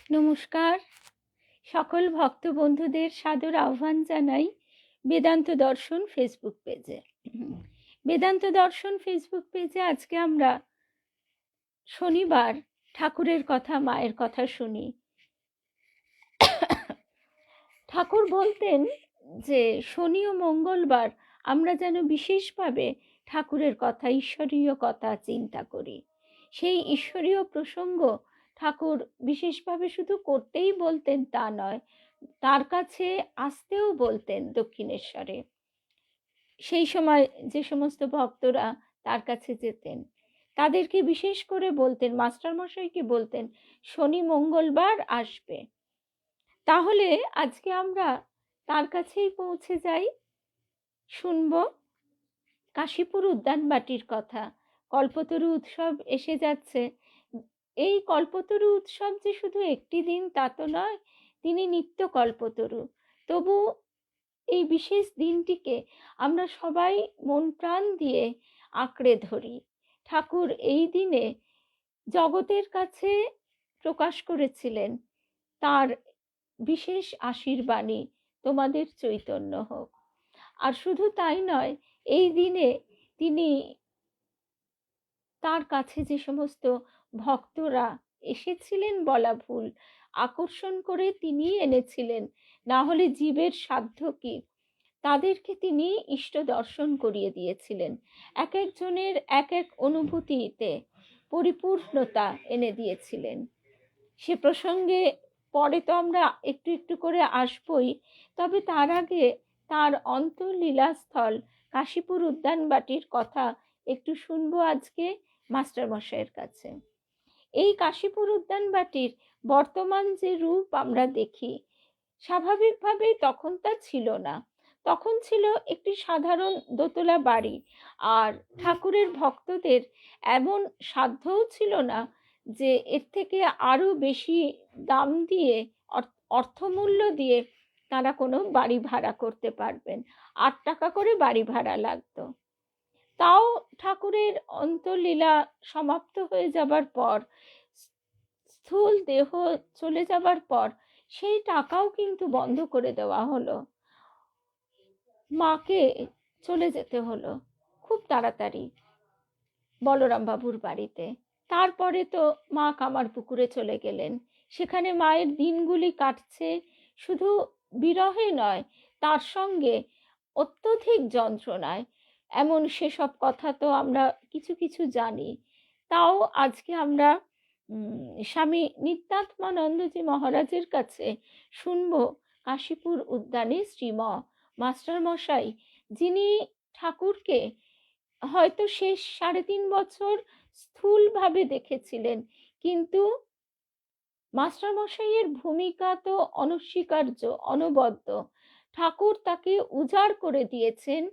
নমস্কার, সকল ভক্ত বন্ধুদের সাদর আহ্বান জানাই বেদান্ত দর্শন ফেসবুক পেজে। বেদান্ত দর্শন ফেসবুক পেজে আজকে আমরা শনিবার ঠাকুরের কথা, মায়ের কথা শুনি। ঠাকুর বলতেন যে শনি ও মঙ্গলবার আমরা যেন বিশেষভাবে ঠাকুরের কথা, ঈশ্বরীয় কথা চিন্তা করি। সেই ঈশ্বরীয় প্রসঙ্গ ঠাকুর বিশেষভাবে শুধু করতেই বলতেন তা নয়, তার কাছে আসতেও বলতেন দক্ষিণেশ্বরে। সেই সময় যে সমস্ত ভক্তরা তার কাছে যেতেন তাদেরকে বিশেষ করে বলতেন, মাস্টারমশাইকে বলতেন শনি মঙ্গলবার আসবে। তাহলে আজকে আমরা তার কাছেই পৌঁছে যাই, শুনব কাশীপুর উদ্যানবাটির কথা। কল্পতরু উৎসব এসে যাচ্ছে। এই কল্পতরু উৎসব যে শুধু একটি দিন তা তো নয়, তিনি নিত্য কল্পতরু। তবু এই বিশেষ দিনটিকে আমরা সবাই মন প্রাণ দিয়ে আঁকড়ে ধরি। ঠাকুর এই দিনে জগতের কাছে প্রকাশ করেছিলেন তার বিশেষ আশীর্বাণী, তোমাদের চৈতন্য হোক। আর শুধু তাই নয়, এই দিনে তিনি তার কাছে যে সমস্ত ভক্তরা এসেছিলেন বলা ভুল, আকর্ষণ করে তিনি এনেছিলেন, না হলে জীবের সাধ্য কি, তাদেরকে তিনি ইষ্ট দর্শন করিয়ে দিয়েছিলেন। এক একজনের এক এক অনুভূতিতে পরিপূর্ণতা এনে দিয়েছিলেন। সে প্রসঙ্গে পরে তো আমরা একটু একটু করে আসবই, তবে তার আগে তার অন্তর্লীলাস্থল কাশীপুর উদ্যানবাটির কথা একটু শুনবো আজকে মাস্টারমশাইয়ের কাছে। এই কাশীপুর উদ্যানবাটির বর্তমান যে রূপ আমরা দেখি, স্বাভাবিকভাবেই তখন তা ছিল না। তখন ছিল একটি সাধারণ দোতলা বাড়ি, আর ঠাকুরের ভক্তদের এমন সাধ্যও ছিল না যে এর থেকে আরো বেশি দাম দিয়ে, অর্থমূল্য দিয়ে তারা কোনো বাড়ি ভাড়া করতে পারবেন। 8 টাকা করে বাড়ি ভাড়া লাগতো। তাও ঠাকুরের অন্তর্লীলা সমাপ্ত হয়ে যাবার পর, স্থূল দেহ চলে যাবার পর সেই টাকাও কিন্তু বন্ধ করে দেওয়া হলো। মাকে চলে যেতে হলো খুব তাড়াতাড়ি বলরাম বাবুর বাড়িতে। তারপরে তো মা কামারপুকুরে চলে গেলেন। সেখানে মায়ের দিনগুলি কাটছে শুধু বিরহে নয়, তার সঙ্গে অত্যধিক যন্ত্রণায়। এমন সেসব কথা তো আমরা কিছু কিছু জানি। তাও আজকে আমরা স্বামী নিত্যাত্মানন্দজি মহারাজের কাছে শুনব কাশীপুর উদ্যানে শ্রীম মাস্টারমশাই, যিনি ঠাকুরকে হয়তো শেষ 3.5 বছর স্থূলভাবে দেখেছিলেন, কিন্তু মাস্টারমশাইয়ের ভূমিকা তো অনস্বীকার্য, অনবদ্য। ঠাকুর তাকে উজাড় করে দিয়েছেন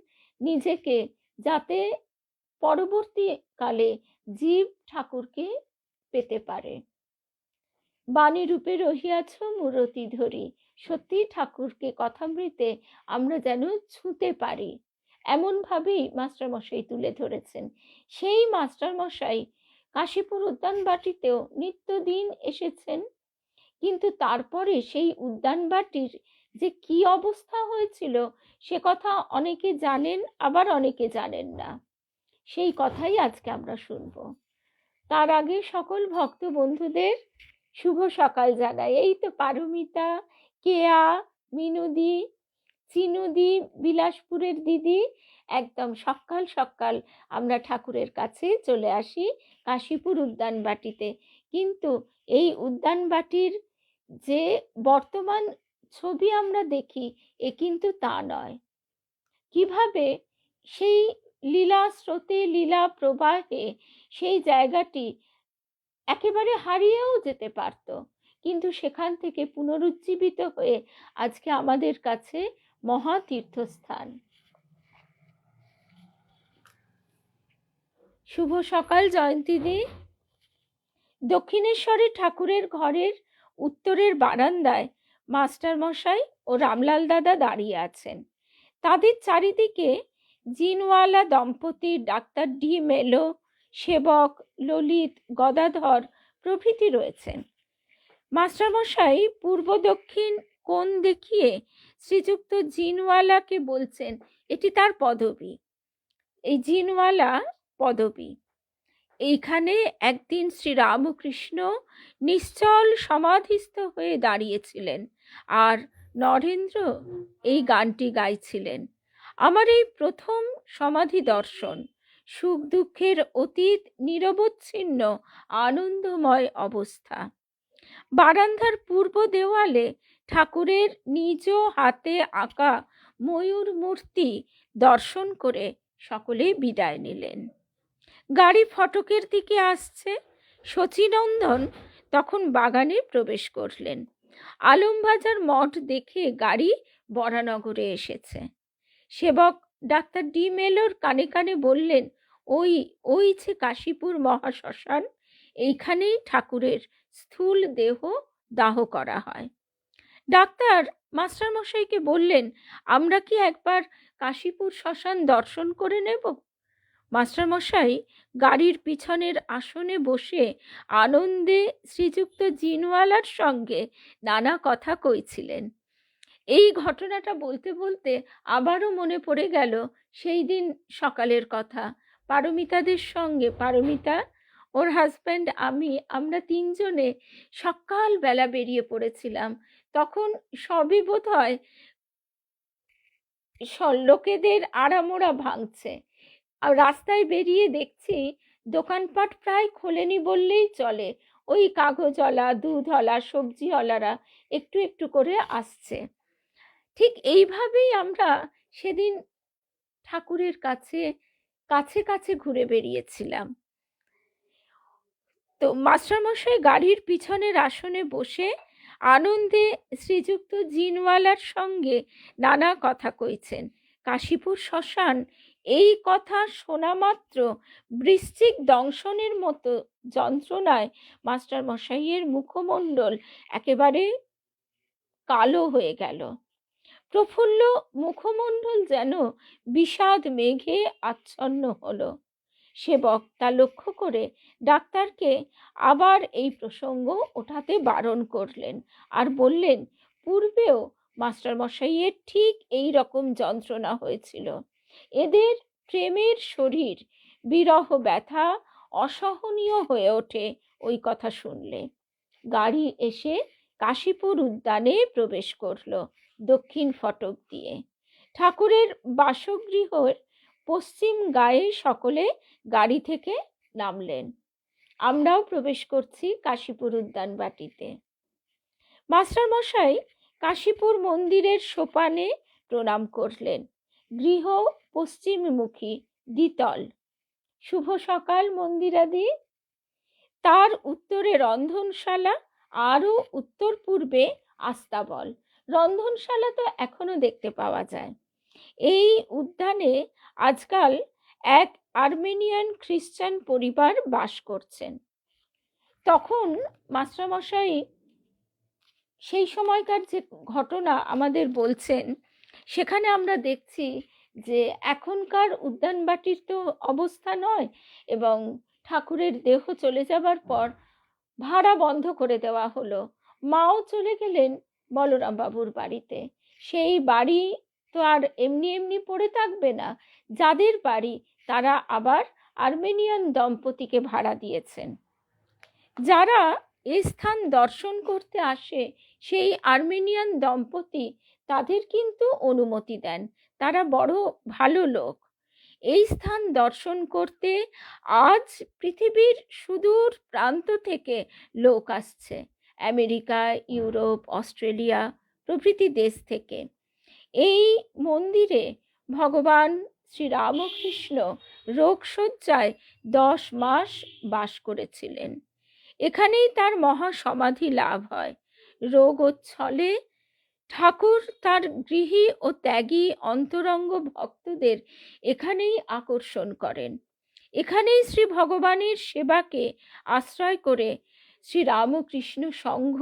নিজেকে, যাতে পরবর্তীকালে জীব ঠাকুরকে পেতে পারে। বাণী রূপে রহিয়াছ মূরতি ধরি, সত্যি ঠাকুরকে কথামৃতে আমরা যেন ছুঁতে পারি, এমনভাবেই মাস্টারমশাই তুলে ধরেছেন। সেই মাস্টারমশাই কাশীপুর উদ্যানবাটিতেও নিত্যদিন এসেছেন, কিন্তু তারপরে সেই উদ্যানবাটির যে কি অবস্থা হয়েছিল সে কথা অনেকে জানেন, আবার অনেকে জানেন না। সেই কথাই আজকে আমরা শুনব। তার আগে সকল ভক্ত বন্ধুদের শুভ সকাল জানাই। এই তো পারমিতা, কেয়া, মিনুদি, চিনুদি, বিলাসপুরের দিদি, একদম সকাল সকাল আমরা ঠাকুরের কাছে চলে আসি কাশীপুর উদ্যানবাটিতে। কিন্তু এই উদ্যানবাটির যে বর্তমান ছবি আমরা দেখি, এ কিন্তু তা নয়। কিভাবে সেই লীলা স্রোতে, লীলা প্রবাহে সেই জায়গাটি একেবারে হারিয়েও যেতে পারত, কিন্তু সেখান থেকে পুনরুজ্জীবিত হয়ে আজকে আমাদের কাছে মহা তীর্থস্থান। শুভ সকাল জয়ন্তীদি। দক্ষিণেশ্বরে ঠাকুরের ঘরের উত্তরের বারান্দায় মাস্টারমশাই ও রামলাল দাদা দাঁড়িয়ে আছেন। তাদের চারিদিকে জিনওয়ালা দম্পতি, ডাক্তার ডি মেলো, সেবক ললিত, গদাধর প্রভৃতি রয়েছেন। মাস্টারমশাই পূর্ব দক্ষিণ কোণ দেখিয়ে শ্রীযুক্ত জিনওয়ালাকে বলছেন, এটি তার পদবী, এই জিনওয়ালা পদবী। এইখানে একদিন শ্রীরামকৃষ্ণ নিশ্চল সমাধিস্থ হয়ে দাঁড়িয়েছিলেন আর নরেন্দ্র এই গানটি গাইছিলেন। আমার এই প্রথম সমাধি দর্শন, সুখ দুঃখের অতীত নিরবচ্ছিন্ন আনন্দময় অবস্থা। বারান্দার পূর্ব দেওয়ালে ঠাকুরের নিজ হাতে আঁকা ময়ূর মূর্তি দর্শন করে সকলে বিদায় নিলেন। গাড়ি ফটকের দিকে আসছে। শচীনন্দন তখন বাগানে প্রবেশ করলেন। আলমবাজার মঠ দেখে গাড়ি বরানগরে এসেছে। সেবক ডাক্তার ডি মেলোর কানে কানে বললেন, ওই ওই যে কাশীপুর মহাশ্মশান, এইখানেই ঠাকুরের স্থূল দেহ দাহ করা হয়। ডাক্তার মাস্টারমশাইকে বললেন, আমরা কি একবার কাশীপুর শ্মশান দর্শন করে নেব? মাস্টারমশাই গাড়ির পিছনের আসনে বসে আনন্দে শ্রীযুক্ত জিনওয়ালার সঙ্গে নানা কথা কইছিলেন। এই ঘটনাটা বলতে বলতে আবারও মনে পড়ে গেল সেই দিন সকালের কথা। পারমিতাদের সঙ্গে, পারমিতা, ওর হাজব্যান্ড, আমরা তিনজনে সকালবেলা বেরিয়ে পড়েছিলাম। তখন সবই বোধ হয় লোকেদের আড়ামোড়া ভাঙছে। আর রাস্তায় বেরিয়ে দেখছি দোকানপাট প্রায় খোলেনি বললেই চলে। ওই কাগজওয়ালা, দুধওয়ালা, সবজিওয়ালারা একটু একটু করে আসছে। ঠিক এইভাবেই আমরা সেদিন ঠাকুরের কাছে কাছে কাছে ঘুরে বেরিয়েছিলাম। তো মাস্টারমশাই গাড়ির পিছনের আসনে বসে আনন্দে শ্রীযুক্ত জিনওয়ালার সঙ্গে নানা কথা কইছেন। কাশীপুর শ্মশান, এই কথা শোনা মাত্র বৃশ্চিক দংশনের মতো যন্ত্রণায় মাস্টারমশাইয়ের মুখমণ্ডল একেবারে কালো হয়ে গেল। প্রফুল্ল মুখমণ্ডল যেন বিষাদ মেঘে আচ্ছন্ন হলো। সেবক তা লক্ষ্য করে ডাক্তারকে আবার এই প্রসঙ্গ ওঠাতে বারণ করলেন আর বললেন, পূর্বেও মাস্টারমশাইয়ের ঠিক এই রকম যন্ত্রণা হয়েছিল। এদের প্রেমের শরীর বিরহ ব্যথা অসহনীয় হয়ে ওঠে ওই কথা শুনলে। গাড়ি এসে কাশীপুর উদ্যানে প্রবেশ করল দক্ষিণ ফটক দিয়ে। ঠাকুরের বাসগৃহের পশ্চিম গায়ে সকলে গাড়ি থেকে নামলেন। আমরাও প্রবেশ করছি কাশীপুর উদ্যান বাটিতে। মাস্টারমশাই কাশীপুর মন্দিরের সোপানে প্রণাম করলেন। গৃহ পশ্চিমমুখী, দ্বিতল। শুভ সকাল মন্দিরাদি। তার উত্তরে রন্ধনশালা, আরও উত্তর পূর্বে আস্তাবল। রন্ধনশালা তো এখনো দেখতে পাওয়া যায়। এই উদ্যানে আজকাল এক আর্মেনিয়ান খ্রিস্টান পরিবার বাস করছেন। তখন মাস্টারমশাই সেই সময়কার যে ঘটনা আমাদের বলছেন, সেখানে আমরা দেখছি যে এখনকার উদ্যানবাটির তো অবস্থা নয়, এবং ঠাকুরের দেহ চলে যাবার পর ভাড়া বন্ধ করে দেওয়া হলো। মাও চলে গেলেন বলরাম বাবুর বাড়িতে। সেই বাড়ি তো আর এমনি এমনি পড়ে থাকবে না। যাদের বাড়ি তারা আবার আর্মেনিয়ান দম্পতিকে ভাড়া দিয়েছেন। যারা এই স্থান দর্শন করতে আসে সেই আর্মেনিয়ান দম্পতি তাদের কিন্তু অনুমতি দেন। তারা বড় ভালো লোক। এই স্থান দর্শন করতে আজ পৃথিবীর সুদূর প্রান্ত থেকে লোক আসছে, আমেরিকা, ইউরোপ, অস্ট্রেলিয়া প্রভৃতি দেশ থেকে। এই মন্দিরে ভগবান শ্রীরামকৃষ্ণ রোগশয্যায় 10 মাস বাস করেছিলেন। এখানেই তার মহাসমাধি লাভ হয়। রোগোচ্ছলে ঠাকুর তার গৃহী ও ত্যাগী অন্তরঙ্গ ভক্তদের এখানেই আকর্ষণ করেন। এখানেই শ্রী ভগবানের সেবাকে আশ্রয় করে শ্রীরামকৃষ্ণ সংঘ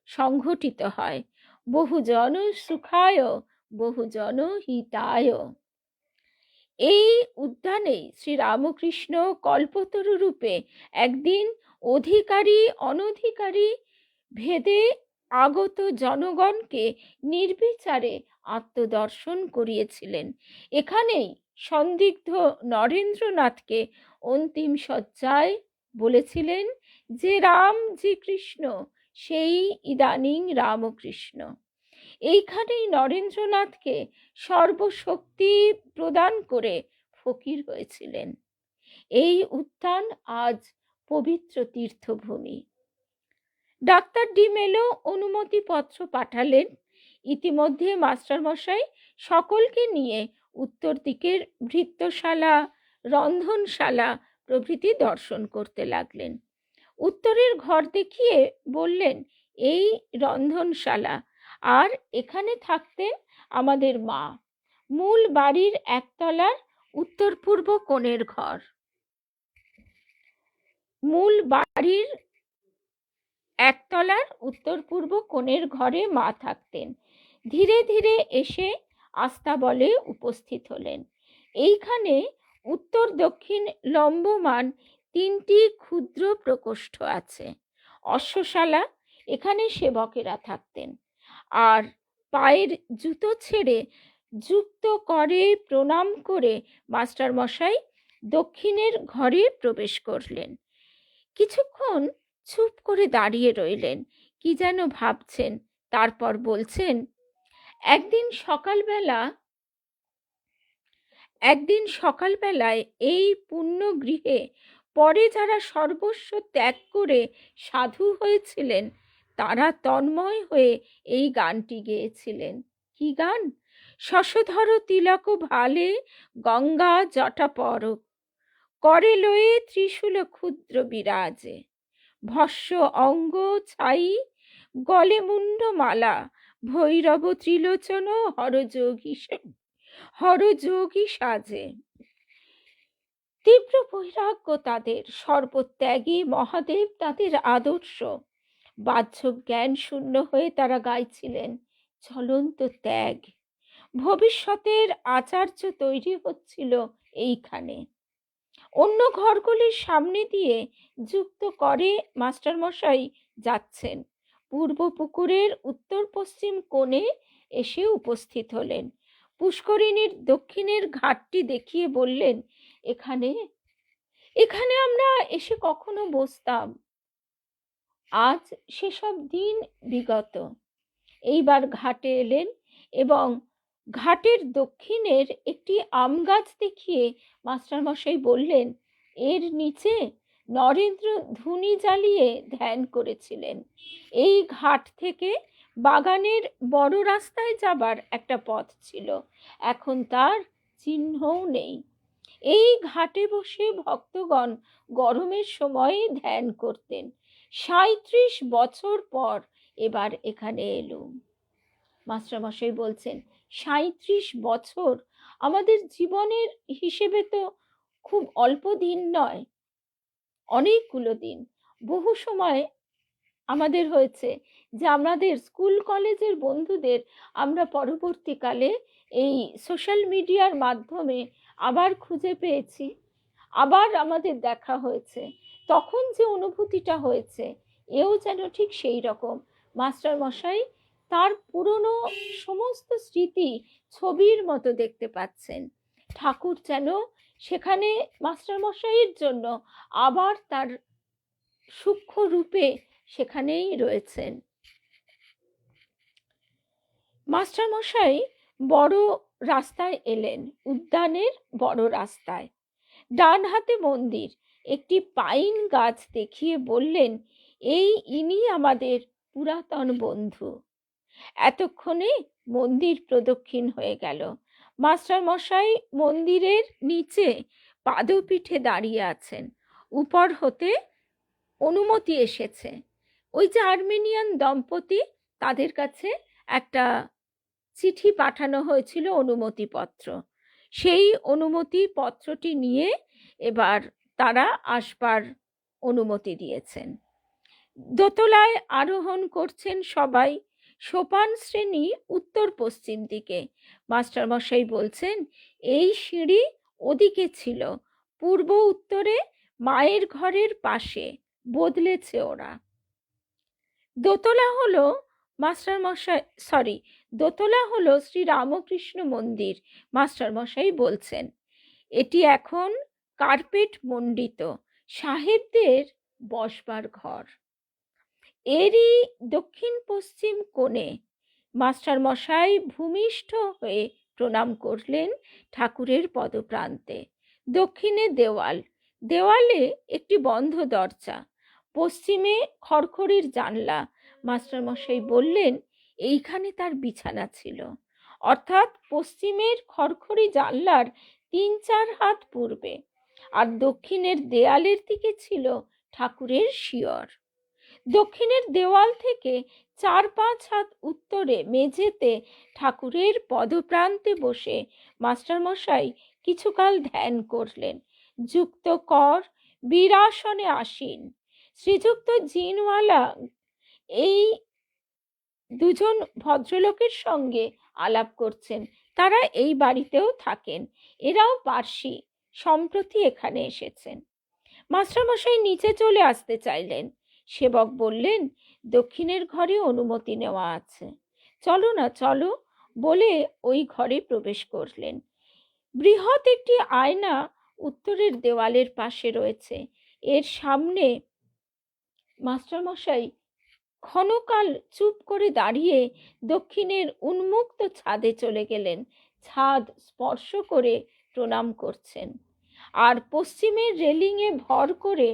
সংঘটিত হয়। বহুজন সুখায় বহুজন হিতায়। এই উদ্যানে শ্রীরামকৃষ্ণ কল্পতরু রূপে একদিন অধিকারী অনধিকারী ভেদে আগত জনগণকে নির্বিচারে আত্মদর্শন করিয়েছিলেন। এখানেই সন্দিগ্ধ নরেন্দ্রনাথকে অন্তিম শয্যায় বলেছিলেন যে রাম যে কৃষ্ণ সেই ইদানিং রামকৃষ্ণ। এইখানেই নরেন্দ্রনাথকে সর্বশক্তি প্রদান করে ফকির হয়েছিলেন। এই উদ্যান আজ পবিত্র তীর্থভূমি। ডাক্তার ডি মেলো অনুমতিপত্র পাঠালেন। ইতিমধ্যে মাস্টারমশাই সকলকে নিয়ে উত্তর দিকের ভৃত্যশালা, রন্ধনশালা প্রভৃতি দর্শন করতে লাগলেন। উত্তরের ঘর দেখিয়ে বললেন, এই রন্ধনশালা, আর এখানে থাকতেন আমাদের মা। মূল বাড়ির একতলার উত্তর পূর্ব কোণের ঘর। মূল বাড়ির একতলার উত্তর পূর্ব কোণের ঘরে মা থাকতেন। ধীরে ধীরে এসে আস্তাবলে উপস্থিত হলেন। এইখানে উত্তর দক্ষিণ লম্বমান 3টি ক্ষুদ্র প্রকোষ্ঠ আছে। অশ্বশালা, এখানে সেবকেরা থাকতেন। আর পায়ের জুতো ছেড়ে যুক্ত করে প্রণাম করে মাস্টারমশাই দক্ষিণের ঘরে প্রবেশ করলেন। কিছুক্ষণ চুপ করে দাঁড়িয়ে রইলেন, কি যেন ভাবছেন। তারপর বলছেন, একদিন সকালবেলায় এই পুণ্য গৃহে পরে যারা সর্বস্ব ত্যাগ করে সাধু হয়েছিলেন তারা তন্ময় হয়ে এই গানটি গেয়েছিলেন। কি গান? শশধর তিলক ভালে গঙ্গা জটা পরক, করে লয়ে ত্রিশূল ক্ষুদ্র বিরাজে, ভস্য অঙ্গ ছাই গলে মুন্ড মালা, ভৈরব ত্রিলোচন হরযোগী সাজে। তীব্র বৈরাগ্য তাদের, সর্বত্যাগী মহাদেব তাদের আদর্শ। বাহ্য জ্ঞান শূন্য হয়ে তারা গাইছিলেন জ্বলন্ত ত্যাগ। ভবিষ্যতের আচার্য তৈরি হচ্ছিল এইখানে। অন্য ঘরগুলির সামনে দিয়ে যুক্ত করে মাস্টারমশাই যাচ্ছেন। পূর্ব পুকুরের উত্তর পশ্চিম কোণে এসে উপস্থিত হলেন। পুষ্করিণীর দক্ষিণের ঘাটটি দেখিয়ে বললেন, এখানে আমরা এসে কখনো বসতাম। আজ সেসব দিন বিগত। এইবার ঘাটে এলেন এবং ঘাটের দক্ষিণের একটি আম গাছ দেখিয়ে মাস্টারমশাই বললেন, এর নিচে নরেন্দ্র ধুনি জ্বালিয়ে ধ্যান করেছিলেন। এই ঘাট থেকে বাগানের বড় রাস্তায় যাবার একটা পথ ছিল, এখন তার চিহ্নও নেই। এই ঘাটে বসে ভক্তগণ গরমের সময়ে ধ্যান করতেন। 37 বছর পর এবার এখানে এলুম। মাস্টারমশাই বলছেন, 37 বছর আমাদের জীবনের হিসেবে তো খুব অল্প দিন নয়, অনেকগুলো দিন। বহু সময় আমাদের হয়েছে যে আমাদের স্কুল কলেজের বন্ধুদের আমরা পরবর্তীকালে এই সোশ্যাল মিডিয়ার মাধ্যমে আবার খুঁজে পেয়েছি, আবার আমাদের দেখা হয়েছে। তখন যে অনুভূতিটা হয়েছে এও যেন ঠিক সেই রকম। মাস্টারমশাই তার পুরনো সমস্ত স্মৃতি ছবির মতো দেখতে পাচ্ছেন। ঠাকুর যেন সেখানে মাস্টারমশাইয়ের জন্য আবার তার সূক্ষ্ম রূপে সেখানেই রয়েছেন। মাস্টারমশাই বড় রাস্তায় এলেন, উদ্যানের বড় রাস্তায়। ডান হাতে মন্দির, একটি পাইন গাছ দেখিয়ে বললেন, ইনি আমাদের পুরাতন বন্ধু। এতক্ষণে মন্দির প্রদক্ষিণ হয়ে গেল। মাস্টারমশাই মন্দিরের নিচে পাদপীঠে দাঁড়িয়ে আছেন। উপর হতে অনুমতি এসেছে। ওই যে আর্মেনিয়ান দম্পতি, তাদের কাছে একটা চিঠি পাঠানো হয়েছিল, অনুমতিপত্র। সেই অনুমতি পত্রটি নিয়ে এবার তারা আসবার অনুমতি দিয়েছেন। দোতলায় আরোহণ করছেন সবাই। সোপান শ্রেণী উত্তর পশ্চিম দিকে। মাস্টারমশাই বলছেন, এই সিঁড়ি ওদিকে ছিল, পূর্ব উত্তরে মায়ের ঘরের পাশে, বদলেছে ওরা। দোতলা হলো দোতলা হলো শ্রী রামকৃষ্ণ মন্দির। মাস্টারমশাই বলছেন এটি এখন কার্পেট মণ্ডিত সাহেবদের বসবার ঘর। এরই দক্ষিণ পশ্চিম কোণে মাস্টারমশাই ভূমিষ্ঠ হয়ে প্রণাম করলেন ঠাকুরের পদপ্রান্তে। দক্ষিণে দেওয়াল, দেওয়ালে একটি বন্ধ দরজা, পশ্চিমে খড়খড়ির জানলা। মাস্টারমশাই বললেন এইখানে তার বিছানা ছিল। অর্থাৎ পশ্চিমের খড়খড়ি জানলার 3-4 হাত পূর্বে, আর দক্ষিণের দেয়ালের দিকে ছিল ঠাকুরের শিয়র। দক্ষিণের দেওয়াল থেকে 4-5 হাত উত্তরে মেঝেতে ঠাকুরের পদপ্রান্তে বসে মাস্টারমশাই কিছুকাল ধ্যান করলেন। যুক্ত কর বীরাসনে আসীন। শ্রীযুক্ত জিনওয়ালা এই দুজন ভদ্রলোকের সঙ্গে আলাপ করছেন। তারা এই বাড়িতেও থাকেন, এরাও পার্সি, সম্প্রতি এখানে এসেছেন। মাস্টারমশাই নিচে চলে আসতে চাইলেন। সেবক বললেন দক্ষিণের ঘরে অনুমতি নেওয়া আছে, চলো না চলো বলে ওই ঘরে প্রবেশ করলেন। বৃহৎ একটি আয়না উত্তরের দেওয়ালের পাশে রয়েছে। এর সামনে মাস্টারমশাই ক্ষণকাল চুপ করে দাঁড়িয়ে দক্ষিণের উন্মুক্ত ছাদে চলে গেলেন। ছাদ স্পর্শ করে প্রণাম করছেন, আর পশ্চিমের রেলিংয়ে ভর করে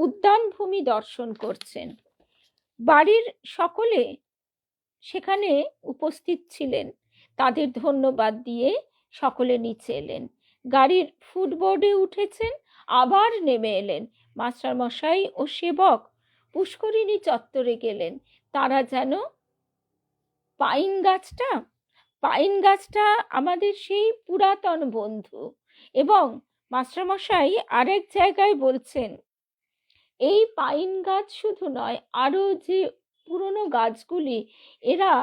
উদ্যান ভূমি দর্শন করছেন। বাড়ির সকলে সেখানে উপস্থিত ছিলেন, তাদের ধন্যবাদ দিয়ে সকলে নিচে এলেন। গাড়ির ফুটবোর্ডে উঠেছেন, আবার নেমে এলেন। মাস্টারমশাই ও সেবক পুষ্করিণী চত্বরে গেলেন। তারা যেন পাইন গাছটা আমাদের সেই পুরাতন বন্ধু। এবং মাস্টারমশাই আরেক জায়গায় বলছেন এই পাইন গাছ শুধু নয়, আরো যে পুরনো গাছগুলি, এরা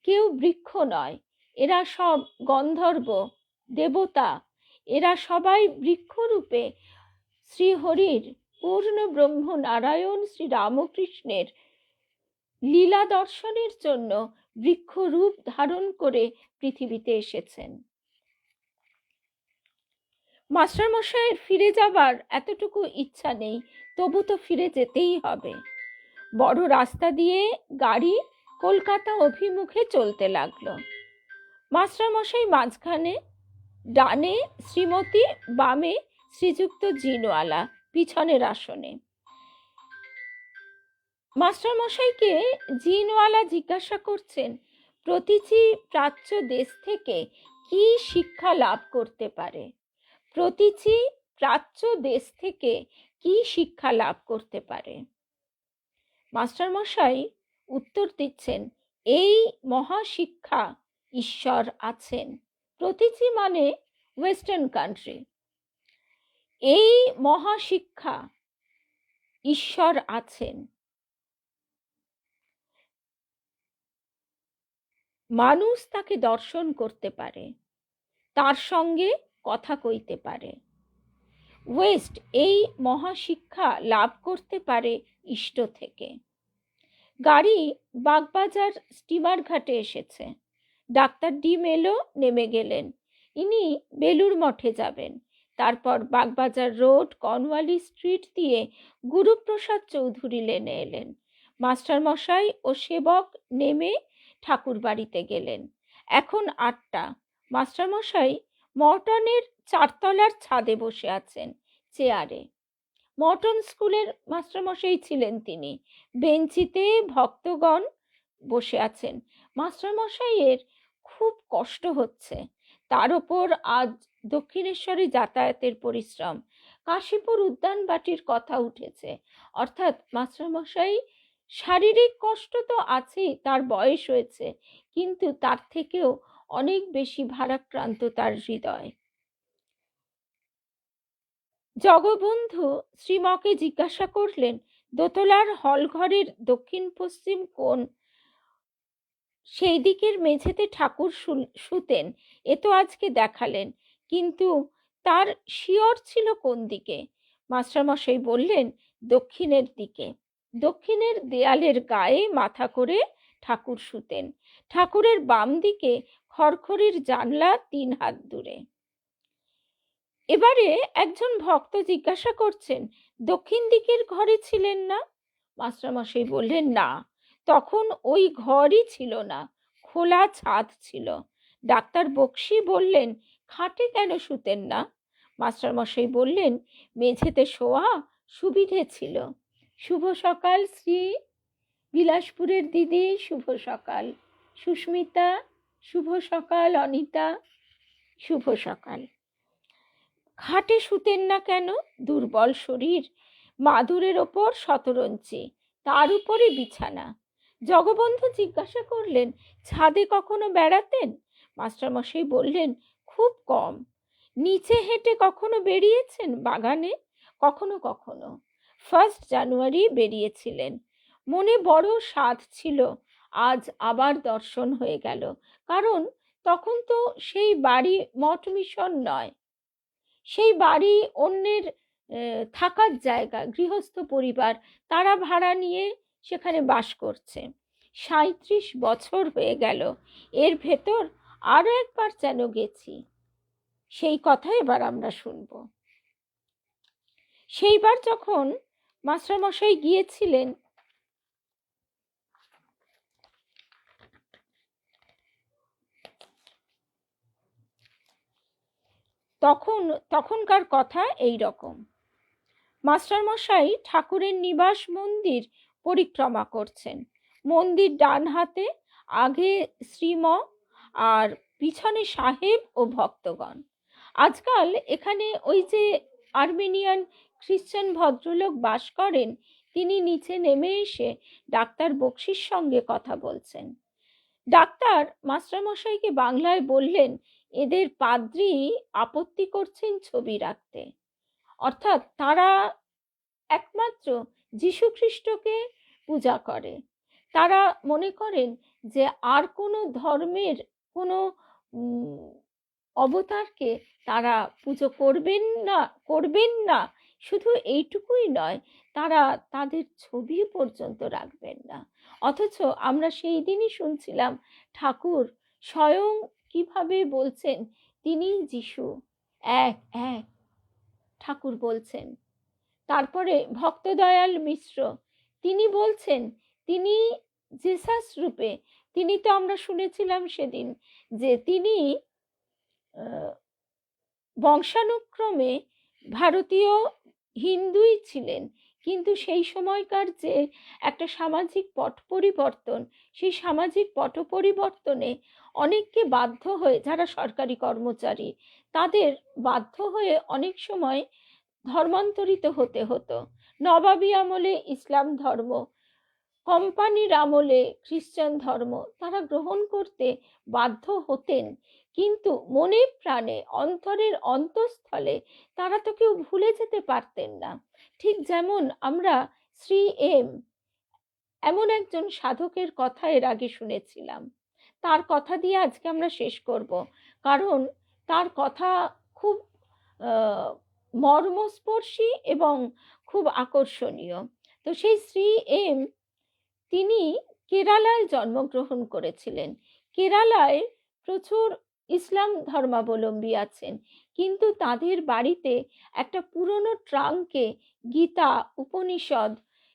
কেউ বৃক্ষ নয়, এরা সব গন্ধর্ব দেবতা। এরা সবাই বৃক্ষরূপে শ্রীহরির, পূর্ণ ব্রহ্ম নারায়ণ শ্রী রামকৃষ্ণের লীলা দর্শনের জন্য বৃক্ষরূপ ধারণ করে পৃথিবীতে এসেছেন। মাস্টারমশাইয়ের ফিরে যাবার এতটুকু ইচ্ছা নেই, তবু তো ফিরে যেতেই হবে। বড় রাস্তা দিয়ে গাড়ি কলকাতা অভিমুখে চলতে লাগলো। মাস্টারমশাই মাঝখানে, ডানে শ্রীমতী, বামে শ্রীযুক্ত জিনওয়ালা পিছনের আসনে। মাস্টারমশাইকে জিনওয়ালা জিজ্ঞাসা করছেন প্রতিটি প্রাচ্য দেশ থেকে কি শিক্ষা লাভ করতে পারে। প্রতিটি প্রাচ্য দেশ থেকে কি শিক্ষা লাভ করতে পারে। মাস্টারমশাই উত্তর দিচ্ছেন এই মহাশিক্ষা ঈশ্বর আছেন। প্রতিটি মানে ওয়েস্টার্ন কান্ট্রি। এই মহাশিক্ষা ঈশ্বর আছেন। মানুষ তাকে দর্শন করতে পারে, তার সঙ্গে কথা কইতে পারে। ওয়েস্ট এই মহাশিক্ষা লাভ করতে পারে ইষ্ট থেকে। গাড়ি বাগবাজার স্টিমার ঘাটে এসেছে। ডাক্তার ডি মেলো নেমে গেলেন। ইনি বেলুর মঠে যাবেন। তারপর বাগবাজার রোড, কর্নওয়ালি স্ট্রিট দিয়ে গুরুপ্রসাদ চৌধুরী লেনে এলেন। মাস্টারমশাই ও সেবক নেমে ঠাকুর বাড়িতে গেলেন। এখন 8টা। মাস্টারমশাই মর্টনের 4তলার ছাদে বসে আছেন চেয়ারে। মর্টন স্কুলের মাস্টারমশাই ছিলেন তিনি। বেঞ্চিতে ভক্তগণ বসে আছেন। মাস্টারমশাইয়ের খুব কষ্ট হচ্ছে, তার ওপর আজ দক্ষিণেশ্বরে যাতায়াতের পরিশ্রম। কাশীপুর উদ্যানবাটির কথা উঠেছে, অর্থাৎ মাস্টারমশাই শারীরিক কষ্ট তো আছেই, তার বয়স হয়েছে, কিন্তু তার থেকেও অনেক বেশি ভারাক্রান্ত তার হৃদয়। জগবন্ধু শ্রীমকে জিজ্ঞাসা করলেন দোতলার হলঘরের দক্ষিণ পশ্চিম কোণ, সেই দিকের মেঝেতে ঠাকুর শুতেন, এ তো আজকে দেখালেন, কিন্তু তার শিয়র ছিল কোন দিকে? মাস্টারমশাই বললেন দক্ষিণের দিকে। দক্ষিণের দেয়ালের গায়ে মাথা করে ঠাকুর শুতেন। ঠাকুরের বাম দিকে খড়খড়ির জানলা 3 হাত দূরে। এবারে একজন ভক্ত জিজ্ঞাসা করছেন, দক্ষিণ দিকের ঘরে ছিলেন না? মাস্টারমশাই বললেন, না, তখন ওই ঘরই ছিল না, খোলা ছাদ ছিল। ডাক্তার বক্সি বললেন, খাটে কেন শুতেন না? মাস্টারমশাই বললেন, মেঝেতে শোয়া সুবিধে ছিল। শুভ সকাল শ্রী বিলাসপুরের দিদি, শুভ সকাল সুস্মিতা, শুভ সকাল অনিতা, শুভ সকাল। খাটে শুতেন না কেন? দুর্বল শরীর, মাদুরের ওপর শতরঞ্চি, তার উপরে বিছানা। জগবন্ধু জিজ্ঞাসা করলেন, ছাদে কখনো বেড়াতেন? মাস্টারমশাই বললেন, খুব কম। নিচে হেঁটে কখনো বেরিয়েছেন বাগানে? কখনো কখনো। 1 জানুয়ারি বেরিয়েছিলেন। মনে বড় সাধ ছিল, আজ আবার দর্শন হয়ে গেল। কারণ তখন তো সেই বাড়ি মঠ মিশন নয়, সেই বাড়ি অন্যের থাকার জায়গা, গৃহস্থ পরিবার, তারা ভাড়া নিয়ে সেখানে বাস করছে। 37 বছর হয়ে গেল। এর ভেতর আরো একবার যেন গেছি। সেই কথা এবার আমরা শুনব। সেইবার যখন মাস্টারমশাই গিয়েছিলেন, তখনকার কথা এই রকম। মাস্টারমশাই ঠাকুরের নিবাস মন্দির পরিক্রমা করছেন। মন্দির ডান হাতে, আগে শ্রীম আর পিছনে সাহেব ও ভক্তগণ। আজকাল এখানে ওই যে আর্মেনিয়ান খ্রিস্টান ভদ্রলোক বাস করেন, তিনি নিচে নেমে এসে ডাক্তার বক্সির সঙ্গে কথা বলছেন। ডাক্তার মাস্টারমশাইকে বাংলায় বললেন, এদের পাদ্রী আপত্তি করছেন ছবি রাখতে। অর্থাৎ তারা একমাত্র যীশু খ্রিস্টকে পূজা করে। তারা মনে করেন যে আর কোনো ধর্মের কোনো অবতারকে তারা পুজো করবেন না। শুধু এইটুকুই নয়, তারা তাদের ছবি পর্যন্ত রাখবেন না। অথচ আমরা সেই দিনই শুনছিলাম ঠাকুর স্বয়ং কিভাবে বলছেন, তিনি যিশু, এক এক ঠাকুর বলছেন। তারপরে ভক্তদয়াল মিশ্র, তিনি বলছেন তিনি জেসাস রূপে। তিনি তো আমরা শুনেছিলাম সেদিন যে তিনি বংশানুক্রমে ভারতীয় হিন্দুই ছিলেন, কিন্তু সেই সময়কার যে একটা সামাজিক পট পরিবর্তন, সেই সামাজিক পট পরিবর্তনে অনেককে বাধ্য হয়ে, যারা সরকারি কর্মচারী, তাদের বাধ্য হয়ে অনেক সময় ধর্মান্তরিত হতে হতো। নবাবী আমলে ইসলাম ধর্ম, কোম্পানির আমলে খ্রিস্টান ধর্ম তারা গ্রহণ করতে বাধ্য হতেন, কিন্তু মনে প্রাণে অন্তরের অন্তঃস্থলে তারা তো কেউ ভুলে যেতে পারতেন না। ঠিক যেমন আমরা শ্রী এমন একজন সাধকের কথা এর আগে শুনেছিলাম, তার কথা দিয়ে আজকে আমরা শেষ করব, কারণ তার কথা খুব মর্মস্পর্শী এবং খুব আকর্ষণীয়। তো সেই শ্রী তিনি কেরালায় জন্মগ্রহণ করেছিলেন। কেরালায় প্রচুর ইসলাম ধর্মাবলম্বী আছেন, কিন্তু তাদের বাড়িতে একটা পুরনো ট্রাঙ্কে গীতা, উপনিষদ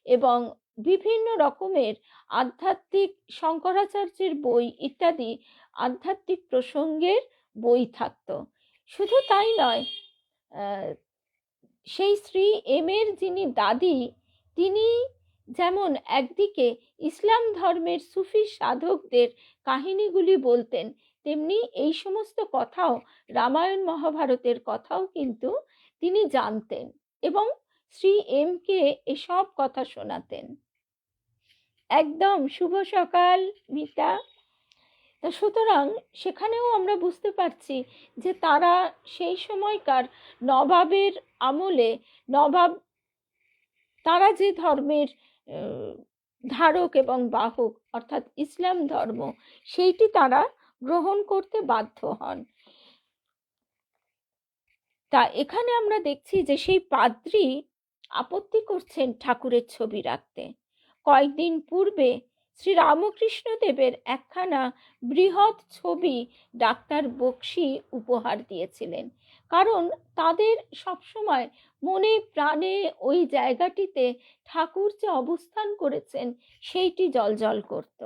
এবং বিভিন্ন রকমের আধ্যাত্মিক, শঙ্করাচার্যের বই ইত্যাদি আধ্যাত্মিক প্রসঙ্গের বই থাকত। শুধু তাই নয়, সেই শ্রী এর যিনি দাদি, তিনি যেমন একদিকে ইসলাম ধর্মের সুফি সাধকদের কাহিনীগুলি বলতেন, তেমনি এই সমস্ত কথাও, রামায়ণ মহাভারতের কথাও কিন্তু তিনি জানতেন এবং শ্রী কে এসব কথা শোনাতেন। একদম শুভ সকাল মিতা। তা সুতরাং সেখানেও আমরা বুঝতে পারছি যে তারা সেই সময়কার নবাবের আমলে, তারা যে ধর্মের ধারক এবং বাহক, অর্থাৎ ইসলাম ধর্ম, সেইটি তারা গ্রহণ করতে বাধ্য হন। তা এখানে আমরা দেখছি যে সেই পাদ্রী আপত্তি করছেন ঠাকুরের ছবি রাখতে। কয়েকদিন পূর্বে শ্রীরামকৃষ্ণদেবের একখানা বৃহৎ ছবি ডাক্তার বক্সি উপহার দিয়েছিলেন, কারণ তাদের সবসময় মনে প্রাণে ওই জায়গাটিতে ঠাকুর যে অবস্থান করেছেন সেইটি জ্বলজ্বল করত।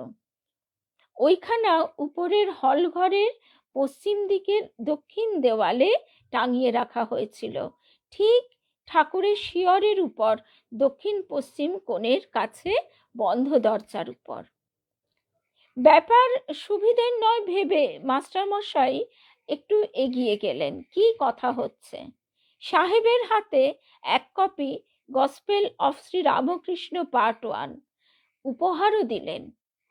ওইখানা উপরের হল ঘরের পশ্চিম দিকের দক্ষিণ দেওয়ালে টাঙিয়ে রাখা হয়েছিল, ঠিক ঠাকুরের শিয়রের উপর দক্ষিণ পশ্চিম কোণের কাছে বন্ধ দরজার উপর। ব্যাপার সুবিধের নয় ভেবে মাস্টারমশাই একটু এগিয়ে গেলেন। কি কথা হচ্ছে? সাহেবের হাতে এক copy gospel of Shri Ramakrishna part 1 উপহারও দিলেন,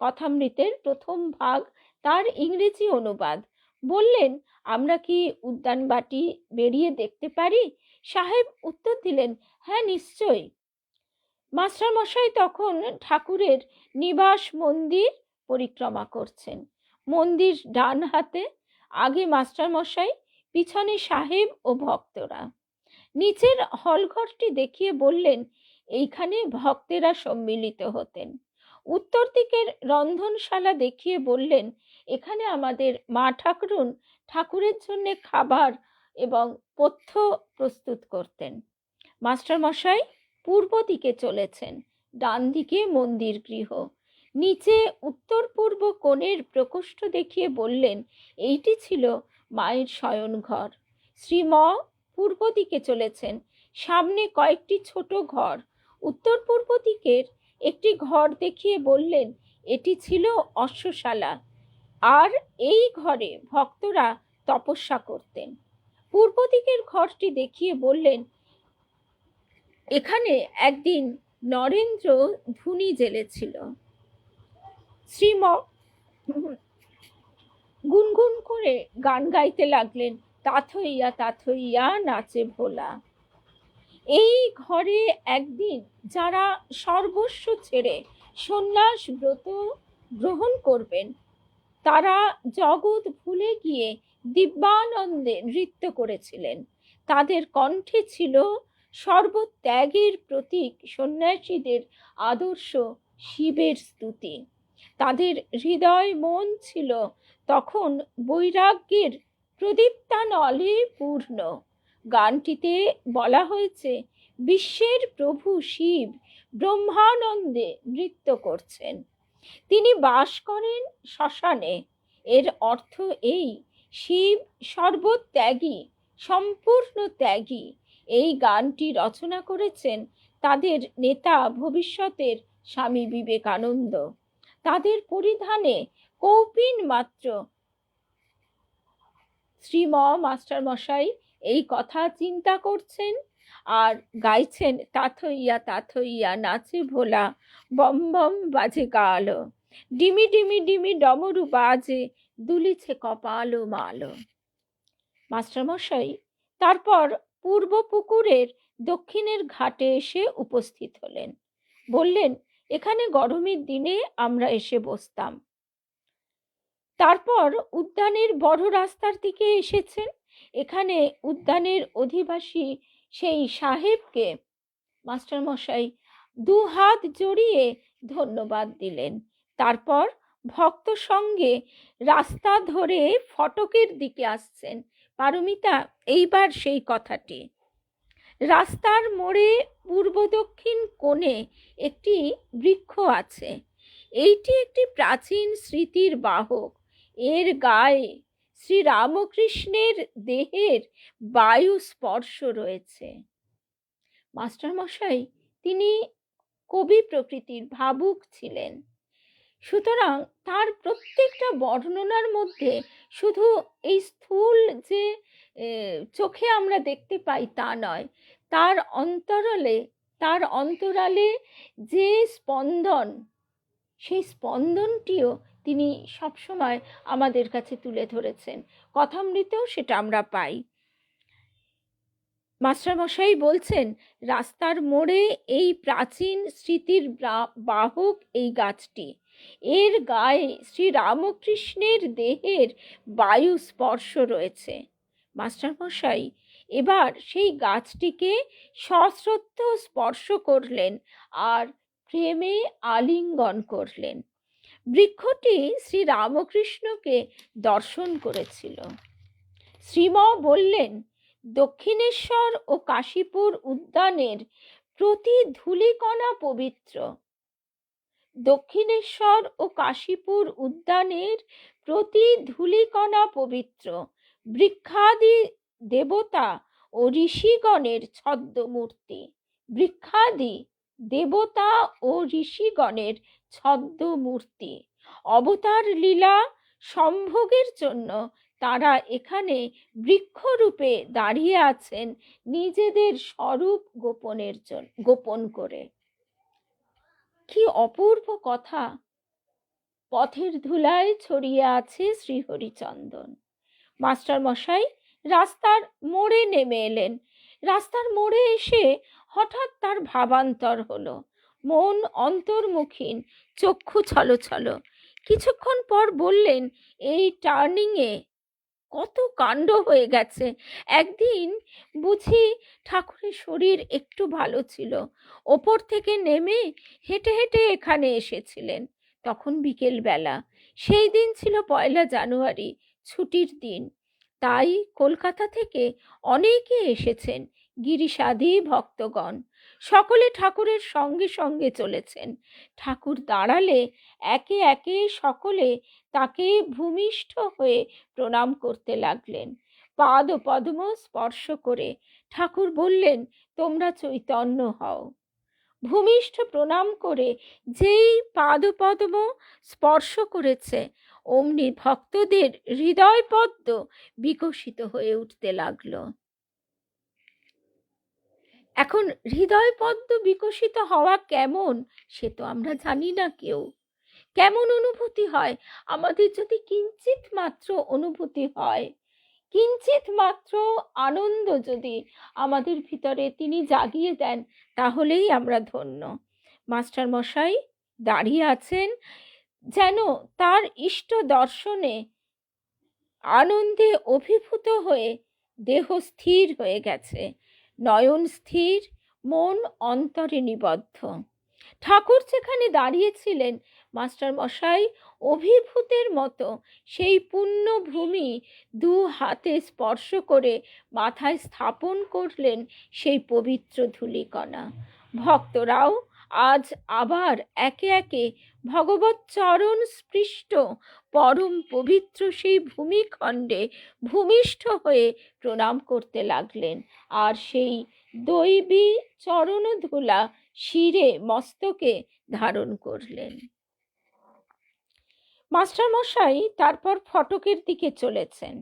কথামৃতের প্রথম ভাগ, তার ইংরেজি অনুবাদ। বললেন, আমরা কি উদ্যানবাটি বেরিয়ে দেখতে পারি? সাহেব উত্তর দিলেন, হ্যাঁ নিশ্চয়ই। মাস্টারমশাই তখন ঠাকুরের নিবাস মন্দির পরিক্রমা করছেন। মন্দির ডান হাতে, আগে মাস্টারমশাই, পিছনে সাহেব ও ভক্তরা। নিচের হলঘরটি দেখিয়ে বললেন, এইখানে ভক্তেরা সম্মিলিত হতেন। উত্তর দিকের রন্ধনশালা দেখিয়ে বললেন, এখানে আমাদের মা ঠাকুরুন ঠাকুরের জন্য খাবার এবং পথ্য প্রস্তুত করতেন। মাস্টারমশাই পূর্ব দিকে চলেছেন, ডান দিকে মন্দির গৃহ। নিচে উত্তর পূর্ব কোণের প্রকোষ্ঠ দেখিয়ে বললেন, এইটি ছিল মায়ের শয়ন ঘর। শ্রীম পূর্ব দিকে চলেছেন, সামনে কয়েকটি ছোট ঘর। উত্তর পূর্ব দিকের একটি ঘর দেখিয়ে বললেন, এটি ছিল অশ্বশালা, আর এই ঘরে ভক্তরা তপস্যা করতেন। পূর্ব দিকের ঘরটি দেখিয়ে বললেন, এখানে একদিন নরেন্দ্র ধুনি জ্বেলেছিল। শ্রীম গুনগুন করে গান গাইতে লাগলেন, তাথইয়া তাথইয়া নাচে ভোলা। এই ঘরে একদিন যারা সর্বস্ব ছেড়ে সন্ন্যাস ব্রত গ্রহণ করবেন, তারা জগৎ ভুলে গিয়ে দিব্যানন্দে নৃত্য করেছিলেন। তাদের কণ্ঠে ছিল সর্বত্যাগের প্রতীক সন্ন্যাসীদের আদর্শ শিবের স্তুতি। তাদের হৃদয় মন ছিল তখন বৈরাগ্যের প্রদীপ্তানলে পূর্ণ। গানটিতে বলা হয়েছে, বিশ্বের প্রভু শিব ব্রহ্মানন্দে নৃত্য করছেন, তিনি বাস করেন শ্মশানে। এর অর্থ এই, শিব সর্বত্যাগী, সম্পূর্ণ ত্যাগী। এই গানটি রচনা করেছেন তাদের নেতা ভবিষ্যতের স্বামী বিবেকানন্দ। তাদের পরিধানে কৌপিন মাত্র। শ্রীম মাস্টারমশাই এই কথা চিন্তা করছেন আর গাইছেন, তাথইয়া তাথইয়া নাচে ভোলা, বম বম বাজে গাল, ডিমি ডিমি ডিমি ডমরু বাজে, দুলিছে কপাল মাল। মাস্টারমশাই তারপর পূর্ব পুকুরের দক্ষিণের ঘাটে এসে উপস্থিত হলেন। বললেন, এখানে গরমের দিনে আমরা এসে বসতাম। তারপর উদ্যানের বড় রাস্তার দিকে এসেছেন। এখানে উদ্যানের অধিবাসী সেই সাহেবকে মাস্টারমশাই দু হাত জড়িয়ে ধন্যবাদ দিলেন। তারপর ভক্ত সঙ্গে রাস্তা ধরে ফটকের দিকে আসছেন। পারমিতা, এইবার সেই কথাটি। রাস্তার মোড়ে পূর্ব দক্ষিণ কোণে একটি বৃক্ষ আছে। এইটি একটি প্রাচীন স্মৃতির বাহক। এর গায়ে শ্রী রামকৃষ্ণের দেহের বায়ু স্পর্শ রয়েছে। মাস্টারমশাই তিনি কবি প্রকৃতির, ভাবুক ছিলেন। সুতরাং তার প্রত্যেকটা বর্ণনার মধ্যে শুধু এই স্থূল যে চোখে আমরা দেখতে পাই তা নয়, তার অন্তরালে যে স্পন্দন, সেই স্পন্দনটিও তিনি সবসময় আমাদের কাছে তুলে ধরেছেন। কথামৃতেও সেটা আমরা পাই। মাস্টারমশাই বলছেন, রাস্তার মোড়ে এই প্রাচীন স্মৃতির বাহক এই গাছটি, এর গায়ে শ্রী রামকৃষ্ণের দেহের বায়ু স্পর্শ রয়েছে। মাস্টারমশাই এবার সেই গাছটিকে সশ্রদ্ধ স্পর্শ করলেন আর প্রেমে আলিঙ্গন করলেন। বৃক্ষটি শ্রী রামকৃষ্ণকে দর্শন করেছিল। শ্রীম বললেন, দক্ষিণেশ্বর ও কাশীপুর উদ্যানের প্রতি ধূলিকণা পবিত্র। দক্ষিণেশ্বর ও কাশীপুর উদ্যানের প্রতি ধূলিকণা পবিত্র। বৃক্ষাদি দেবতা ও ঋষিগণের ছদ্মমূর্তি। বৃক্ষাদি দেবতা ও ঋষিগণের ছদ্মমূর্তি। অবতার লীলা সম্ভোগের জন্য তারা এখানে বৃক্ষরূপে দাঁড়িয়ে আছেন, নিজেদের স্বরূপ গোপন করে। কি অপূর্ব কথা! পথের ধুলায় ছড়িয়ে আছে শ্রীহরিচন্দন। মাস্টার মশাই রাস্তার মোড়ে নেমে এলেন। রাস্তার মোড়ে এসে হঠাৎ তার ভাবান্তর হলো। মন অন্তর্মুখীন, চক্ষু ছলছল। কিছুক্ষণ পর বললেন, এই টার্নিংয়ে কত কাণ্ড হয়ে গেছে। একদিন বুঝি ঠাকুরের শরীর একটু ভালো ছিল, ওপর থেকে নেমে হেঁটে হেঁটে এখানে এসেছিলেন। তখন বিকেল বেলা। সেই দিন ছিল 1 জানুয়ারি, ছুটির দিন। তাই কলকাতা থেকে অনেকে এসেছেন, গিরিসাধী ভক্তগণ। সকলে ঠাকুরের সঙ্গে সঙ্গে চলেছেন। ঠাকুর দাঁড়ালে একে একে সকলে তাকে ভূমিষ্ঠ হয়ে প্রণাম করতে লাগলেন। পাদ পদ্ম স্পর্শ করে ঠাকুর বললেন, তোমরা চৈতন্য হও। ভূমিষ্ঠ প্রণাম করে যেই পাদ পদ্ম স্পর্শ করেছে, অমনি ভক্তদের হৃদয় পদ্ম বিকশিত হয়ে উঠতে লাগলো। এখন হৃদয় পদ্ম বিকশিত হওয়া কেমন, সে তো আমরা জানি না কেউ। কেমন অনুভূতি হয়? আমাদের যদি কিঞ্চিত মাত্র অনুভূতি হয়, কিঞ্চিত মাত্র আনন্দ যদি আমাদের ভিতরে তিনি জাগিয়ে দেন, তাহলেই আমরা ধন্য। মাস্টার মশাই দাঁড়িয়ে আছেন, যেন তার ইষ্ট দর্শনে আনন্দে অভিভূত হয়ে দেহ স্থির হয়ে গেছে, নয়ন স্থির, মন অন্তরে নিবদ্ধ। ঠাকুর যেখানে দাঁড়িয়েছিলেন, মাস্টার মশাই অভিভূতের মতো সেই পুণ্য ভূমি 2 হাতে স্পর্শ করে মাথায় স্থাপন করলেন সেই পবিত্র ধূলিকণা। ভক্তরাও আজ আবার একে একে ভগবৎ চরণ স্পৃষ্ট পরম পবিত্র সেই ভূমিখণ্ডে ভূমিষ্ঠ হয়ে প্রণাম করতে লাগলেন, আর সেই দৈবী চরণ ধুলা শিরে মস্তকে ধারণ করলেন। মাস্টার মশাই তারপর ফটকের দিকে চলেছেন।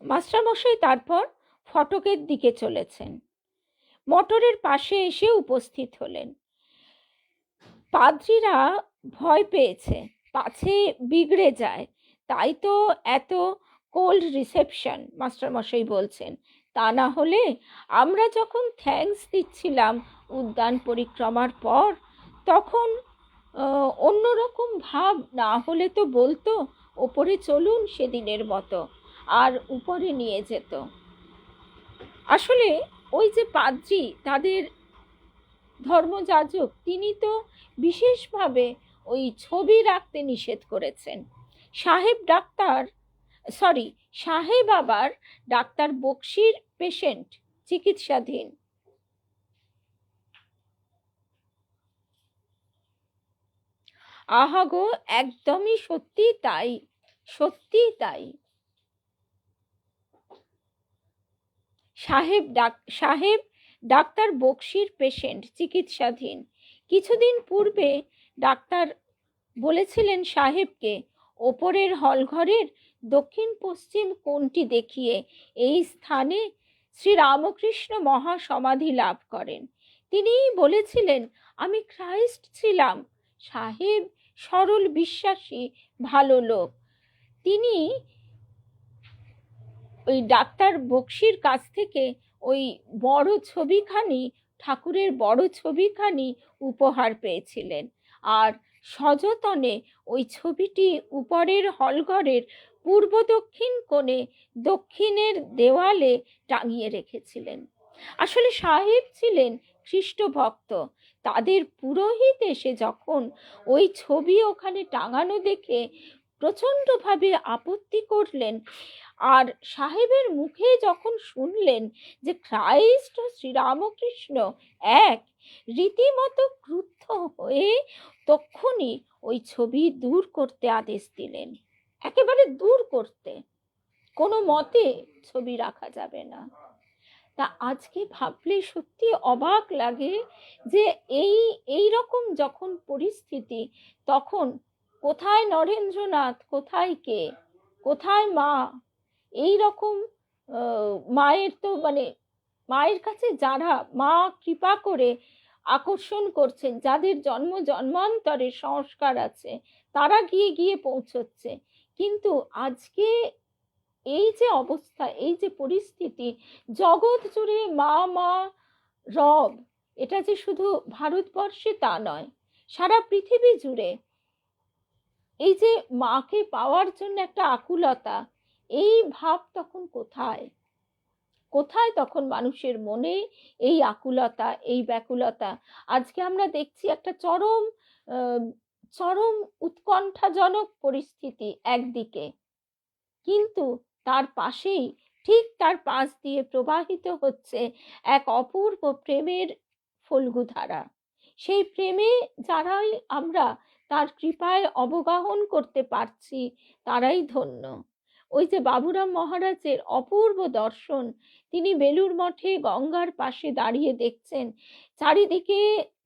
মাস্টার মশাই তারপর ফটকের দিকে চলেছেন। মোটরের পাশে এসে উপস্থিত হলেন। পাদ্রীরা ভয় পেয়েছে পাছে বিগড়ে যায়, তাই তো এত কোল্ড রিসেপশন। মাস্টার মশাই বলছেন, তা না হলে আমরা যখন থ্যাঙ্কস দিচ্ছিলাম উদ্যান পরিক্রমার পর, তখন অন্যরকম ভাব না হলে তো বলতো ওপরে চলুন সেদিনের মতো, আর উপরে নিয়ে যেত। আসলে ওই যে পাদ্রী, তাদের ধর্মযাজক, তিনি তো বিশেষভাবে ওই ছবি রাখতে নিষেধ করেছেন। সাহেব আবার ডাক্তার বক্সির পেশেন্ট, চিকিৎসাধীন। আহা গো, একদমই সত্যি তাই, সত্যি তাই। সাহেব ডাক্তার বক্সির পেশেন্ট, চিকিৎসাধীন। কিছুদিন পূর্বে ডাক্তার বলেছিলেন সাহেবকে ওপরের হলঘরের দক্ষিণ পশ্চিম কোণটি দেখিয়ে এই স্থানে শ্রী রামকৃষ্ণ মহাসমাধি লাভ করেন। তিনি বলেছিলেন, আমি খ্রাইস্ট ছিলাম। সাহেব সরল বিশ্বাসী ভালো লোক। তিনি ওই ডাক্তার বক্সির কাছ থেকে ওই বড় ছবিখানি, ঠাকুরের বড় ছবিখানি উপহার পেয়েছিলেন, আর সযতনে ওই ছবিটি উপরের হলঘরের পূর্ব দক্ষিণ কোণে দক্ষিণের দেওয়ালে টাঙিয়ে রেখেছিলেন। আসলে সাহেব ছিলেন খ্রিস্ট ভক্ত। তাদের পুরোহিত এসে যখন ওই ছবি ওখানে টাঙানো দেখে প্রচণ্ডভাবে আপত্তি করলেন, আর সাহেবের মুখে যখন শুনলেন যে খ্রাইস্ট ও শ্রীরামকৃষ্ণ এক, রীতিমতো ক্রুদ্ধ হয়ে তক্ষুনি ওই ছবি দূর করতে আদেশ দিলেন। একেবারে দূর করতে, কোনো মতে ছবি রাখা যাবে না। তা আজকে ভাবলে সত্যি অবাক লাগে যে এই রকম যখন পরিস্থিতি, তখন কোথায় নরেন্দ্রনাথ, কোথায় কে, কোথায় মা? এই রকম মায়ের তো মায়ের কাছে যারা মা কৃপা করে আকর্ষণ করছেন, যাদের জন্ম জন্মান্তরের সংস্কার আছে, তারা গিয়ে গিয়ে পৌঁছচ্ছে। কিন্তু আজকে এই যে অবস্থা, এই যে পরিস্থিতি, জগৎ জুড়ে মা মা রব, এটা যে শুধু ভারতবর্ষে তা নয়, সারা পৃথিবী জুড়ে এই যে মাকে পাওয়ার জন্য একটা আকুলতা, এই ভাব তখন কোথায় কোথায় তখন মানুষের মনে এই আকুলতা, এই ব্যাকুলতা? আজকে আমরা দেখছি একটা চরম চরম উৎকণ্ঠাজনক পরিস্থিতি একদিকে, কিন্তু তার পাশেই, ঠিক তার পাশ দিয়ে প্রবাহিত হচ্ছে এক অপূর্ব প্রেমের ফল্গুধারা। সেই প্রেমে যারাই আমরা তার কৃপায় অবগাহন করতে পারছি, তারাই ধন্য। ওই যে বাবুরাম মহারাজের অপূর্ব দর্শন, তিনি বেলুড় মঠে গঙ্গার পাশে দাঁড়িয়ে দেখছেন চারিদিকে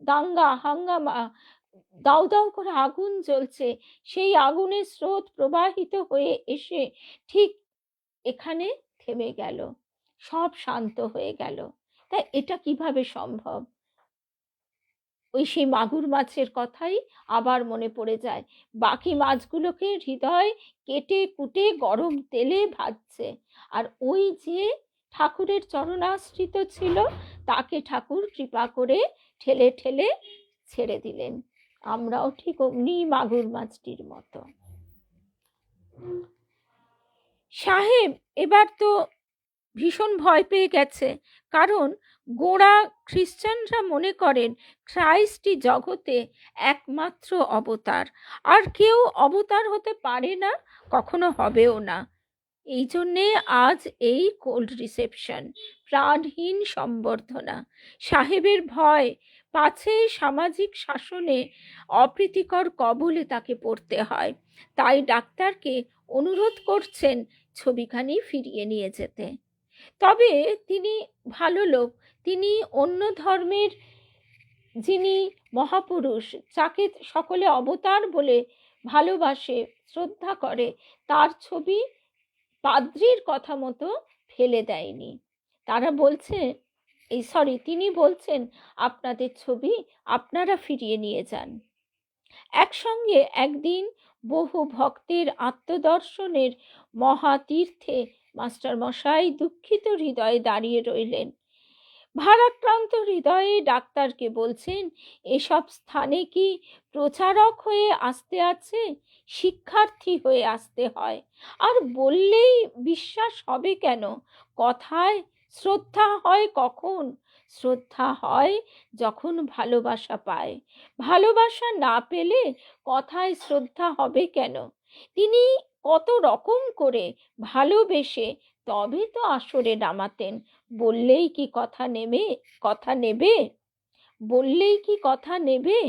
দাঙ্গা হাঙ্গামা, দাউ দাউ করে আগুন জ্বলছে, সেই আগুনের স্রোত প্রবাহিত হয়ে এসে ঠিক এখানে থেমে গেল, সব শান্ত হয়ে গেল। তাই এটা কিভাবে সম্ভব? ওই সেই মাগুর মাছের কথাই আবার মনে পড়ে যায়। বাকি মাছগুলোকে হৃদয় কেটে কুটে গরম তেলে ভাজছে, আর ওই যে ঠাকুরের চরণাশ্রিত ছিল, তাকে ঠাকুর কৃপা করে ঠেলে ঠেলে ছেড়ে দিলেন। আমরাও ঠিক অমনি মাগুর মাছটির মতো। সাহেব এবার তো ভীষণ ভয় পেয়ে গেছে, কারণ গোঁড়া খ্রিস্টানরা মনে করেন খ্রাইস্টই জগতে একমাত্র অবতার, আর কেউ অবতার হতে পারে না, কখনো হবেও না। এই জন্যে আজ এই কোল্ড রিসেপশন, প্রাণহীন সম্বর্ধনা। সাহেবের ভয় পাছে সামাজিক শাসনে অপ্রীতিকর কবলে তাকে পড়তে হয়, তাই ডাক্তারকে অনুরোধ করছেন ছবিখানি ফিরিয়ে নিয়ে যেতে। তবে তিনি ভালো লোক, তিনি অন্য ধর্মের যিনি মহাপুরুষ, যাকে সকলে অবতার বলে ভালোবাসে, শ্রদ্ধা করে, তার ছবি পাদ্রির কথা মতো ফেলে দেয়নি। তারা বলছে তিনি বলছেন আপনাদের ছবি আপনারা ফিরিয়ে নিয়ে যান। একসঙ্গে একদিন বহু ভক্তের আত্মদর্শনের মহাতীর্থে মাস্টার মশাই দুঃখিত হৃদয়ে দাঁড়িয়ে রইলেন। ভারাক্রান্ত হৃদয়ে ডাক্তারকে বলছেন, এসব স্থানে কি প্রচারক হয়ে আসতে আছে, শিক্ষার্থী হয়ে আসতে হয়? আর বললেই বিশ্বাস হবে কেন? কথায় শ্রদ্ধা হয় কখন? শ্রদ্ধা হয় যখন ভালোবাসা পায়। ভালোবাসা না পেলে কথায় শ্রদ্ধা হবে কেন? তিনি কত রকম করে ভালোবেসে তবে তো আসরে নামাতেন। বললেই কি কথা নেবে? বললেই কি কথা নেবে?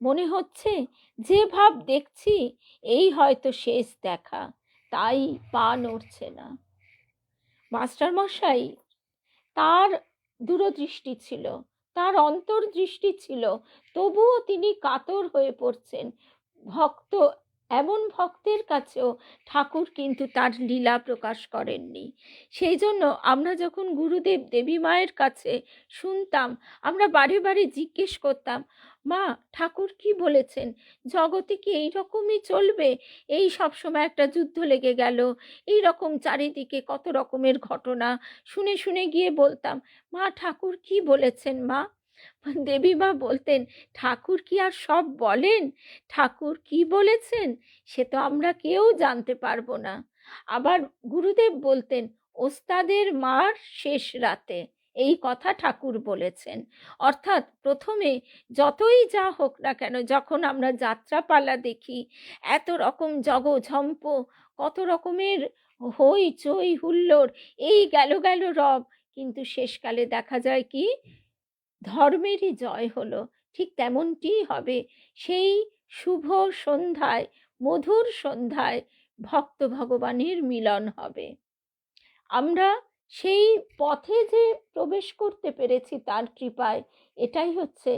মনে হচ্ছে যে ভাব দেখছি এই হয়তো শেষ দেখা, তাই পা নড়ছে না। মাস্টার মশাই তার দূরদৃষ্টি ছিল, তার অন্তর্দৃষ্টি ছিল, তবুও তিনি কাতর হয়ে পড়ছেন। এমন ভক্তের কাছেও ঠাকুর কিন্তু তার লীলা প্রকাশ করেননি। সেই জন্য আমরা যখন গুরুদেব দেবী মায়ের কাছে শুনতাম, আমরা বারে বারে জিজ্ঞেস করতাম, মা ঠাকুর কি বলেছেন? জগতে কি এইরকমই চলবে? এই সব সময় একটা যুদ্ধ লেগে গেল, এই রকম চারিদিকে কত রকমের ঘটনা শুনে শুনে গিয়ে বলতাম, মা ঠাকুর কি বলেছেন মা? দেবী মা বলতেন, ঠাকুর কি আর সব বলেন? ঠাকুর কি বলেছেন সে তো আমরা কেউ জানতে পারবো না। আবার গুরুদেব বলতেন ওস্তাদের মার শেষ রাতে, এই কথা ঠাকুর বলেছেন। অর্থাৎ প্রথমে যতই যা হোক না কেন, যখন আমরা যাত্রাপালা দেখি, এত রকম জগঝম্প, কত রকমের হই চই হুল্লোড়, এই গেল গেল রব, কিন্তু শেষকালে দেখা যায় কি ধর্মেরই জয় হলো। ঠিক তেমনটি হবে সেই শুভ সন্ধ্যায়, মধুর সন্ধ্যায় ভক্ত ভগবানের মিলন হবে। আমরা সেই পথে যে প্রবেশ করতে পেরেছি তার কৃপায়, এটাই হচ্ছে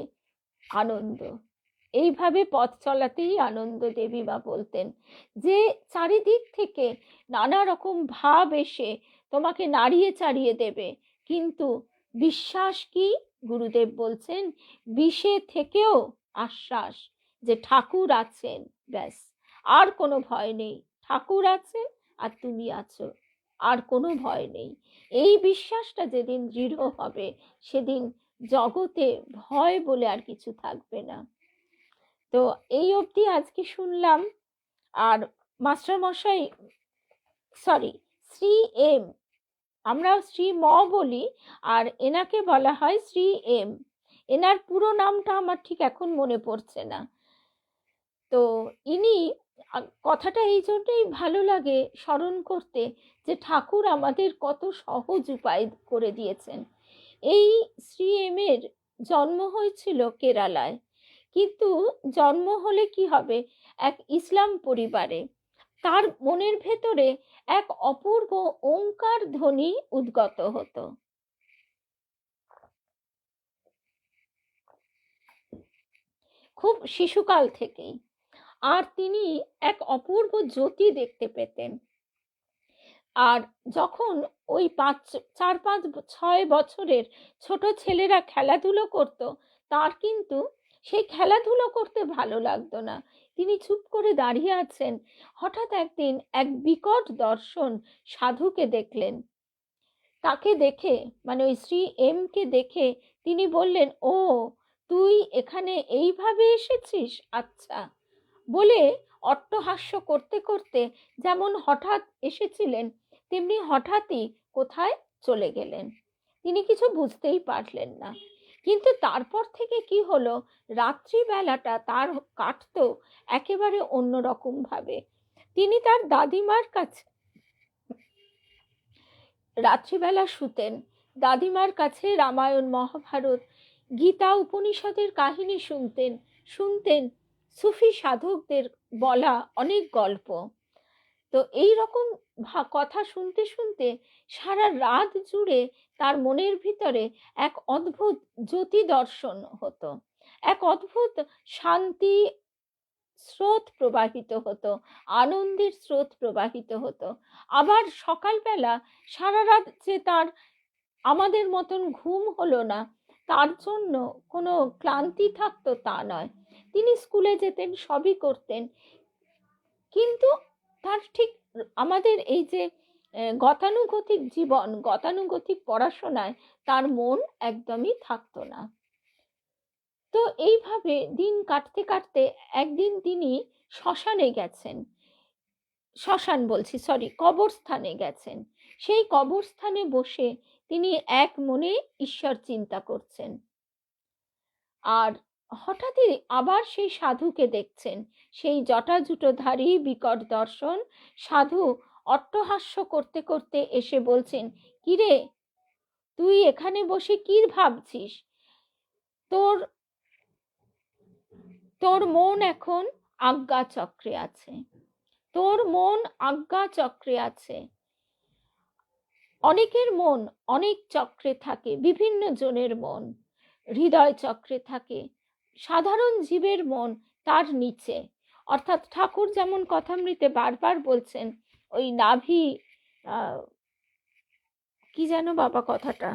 আনন্দ। এইভাবে পথ চলাতেই আনন্দ। দেবী মা বলতেন যে চারিদিক থেকে নানা রকম ভাব এসে তোমাকে নাড়িয়ে চাড়িয়ে দেবে, কিন্তু বিশ্বাস কি? গুরুদেব বলছেন বিষে থেকেও আশ্বাস যে ঠাকুর আছেন, ব্যাস, আর কোনো ভয় নেই। ঠাকুর আছেন আর তুমি আছো, আর কোনো ভয় নেই। এই বিশ্বাসটা যেদিন দৃঢ় হবে, সেদিন জগতে ভয় বলে আর কিছু থাকবে না। তো এই অবধি আজকে শুনলাম। আর মাস্টার মশাই, সরি, শ্রী এম, আমরা শ্রী ম বলি, আর এনাকে বলা হয় শ্রী এম। এনার পুরো নামটা আমার ঠিক এখন মনে পড়ছে না। তো ইনি, কথাটা এই জন্যই ভালো লাগে স্মরণ করতে, যে ঠাকুর আমাদের কত সহজ উপায় করে দিয়েছেন। এই শ্রী এম এর জন্ম হয়েছিল কেরালায়, কিন্তু জন্ম হলে কি হবে, এক ইসলাম পরিবারে। তার মনের ভেতরে এক অপূর্ব ওঙ্কার ধ্বনি উদ্গত হতো, খুব শিশুকাল থেকেই। আর তিনি এক অপূর্ব জ্যোতি দেখতে পেতেন। আর যখন ওই 4-5-6 বছরের ছোট ছেলেরা খেলাধুলো করত, তার কিন্তু সেই খেলাধুলো করতে ভালো লাগতো না। তিনি চুপ করে দাঁড়িয়ে আছেন। হঠাৎ একদিন এক বিকট দর্শন সাধুকে দেখলেন। তাকে দেখে, মানে ওই শ্রী এম কে দেখে তিনি বললেন, ও তুই এখানে এইভাবে এসেছিস, আচ্ছা, বলে অট্টহাস্য করতে করতে যেমন হঠাৎ এসেছিলেন, তেমনি হঠাৎই কোথায় চলে গেলেন। তিনি কিছু বুঝতেই পারলেন না। কিন্তু তারপর থেকে কি হলো, রাত্রিবেলাটা তার কাটতো একেবারে অন্যরকম ভাবে। তিনি তার দাদিমার কাছে রাত্রিবেলা শুতেন, দাদিমার কাছে রামায়ণ, মহাভারত, গীতা, উপনিষদের কাহিনী শুনতেন, শুনতেন সুফি সাধকদের বলা অনেক গল্প। তো এই রকম কথা শুনতে শুনতে সারা রাত জুড়ে তার মনের ভিতরে এক অদ্ভুত জ্যোতি দর্শন হতো, এক অদ্ভুত শান্তি স্রোত প্রবাহিত হতো, আনন্দের স্রোত প্রবাহিত হতো। আবার সকালবেলা সারা রাত যে তার আমাদের মতন ঘুম হলো না, তার জন্য কোনো ক্লান্তি থাকতো তা নয়। তিনি স্কুলে যেতেন, সবই করতেন, কিন্তু তার ঠিক আমাদের এই যে গতানুগতিক জীবন, গতানুগতিক পড়াশোনায় তার মন একদমই থাকতো না। তো এইভাবে দিন কাটতে কাটতে একদিন তিনি শ্মশানে গেছেন, শ্মশান বলছি, সরি, কবরস্থানে গেছেন। সেই কবরস্থানে বসে তিনি এক মনে ঈশ্বর চিন্তা করছেন। আর হঠাৎই আবার সেই সাধুকে দেখছেন, সেই জটাজুটোধারী বিকট দর্শন সাধু অট্টহাস্য করতে করতে এসে বলছেন, কিরে, তুই এখানে বসে কি ভাবছিস? তোর তোর মন এখন আজ্ঞা চক্রে আছে, তোর মন আজ্ঞা চক্রে আছে। অনেকের মন অনেক চক্রে থাকে, বিভিন্ন জনের মন হৃদয় চক্রে থাকে, সাধারণ জীবের মন তার নিচে। অর্থাৎ ঠাকুর যেমন কথামৃতে বারবার বলছেন, ওই নাভি, কি যেন বাবা কথাটা,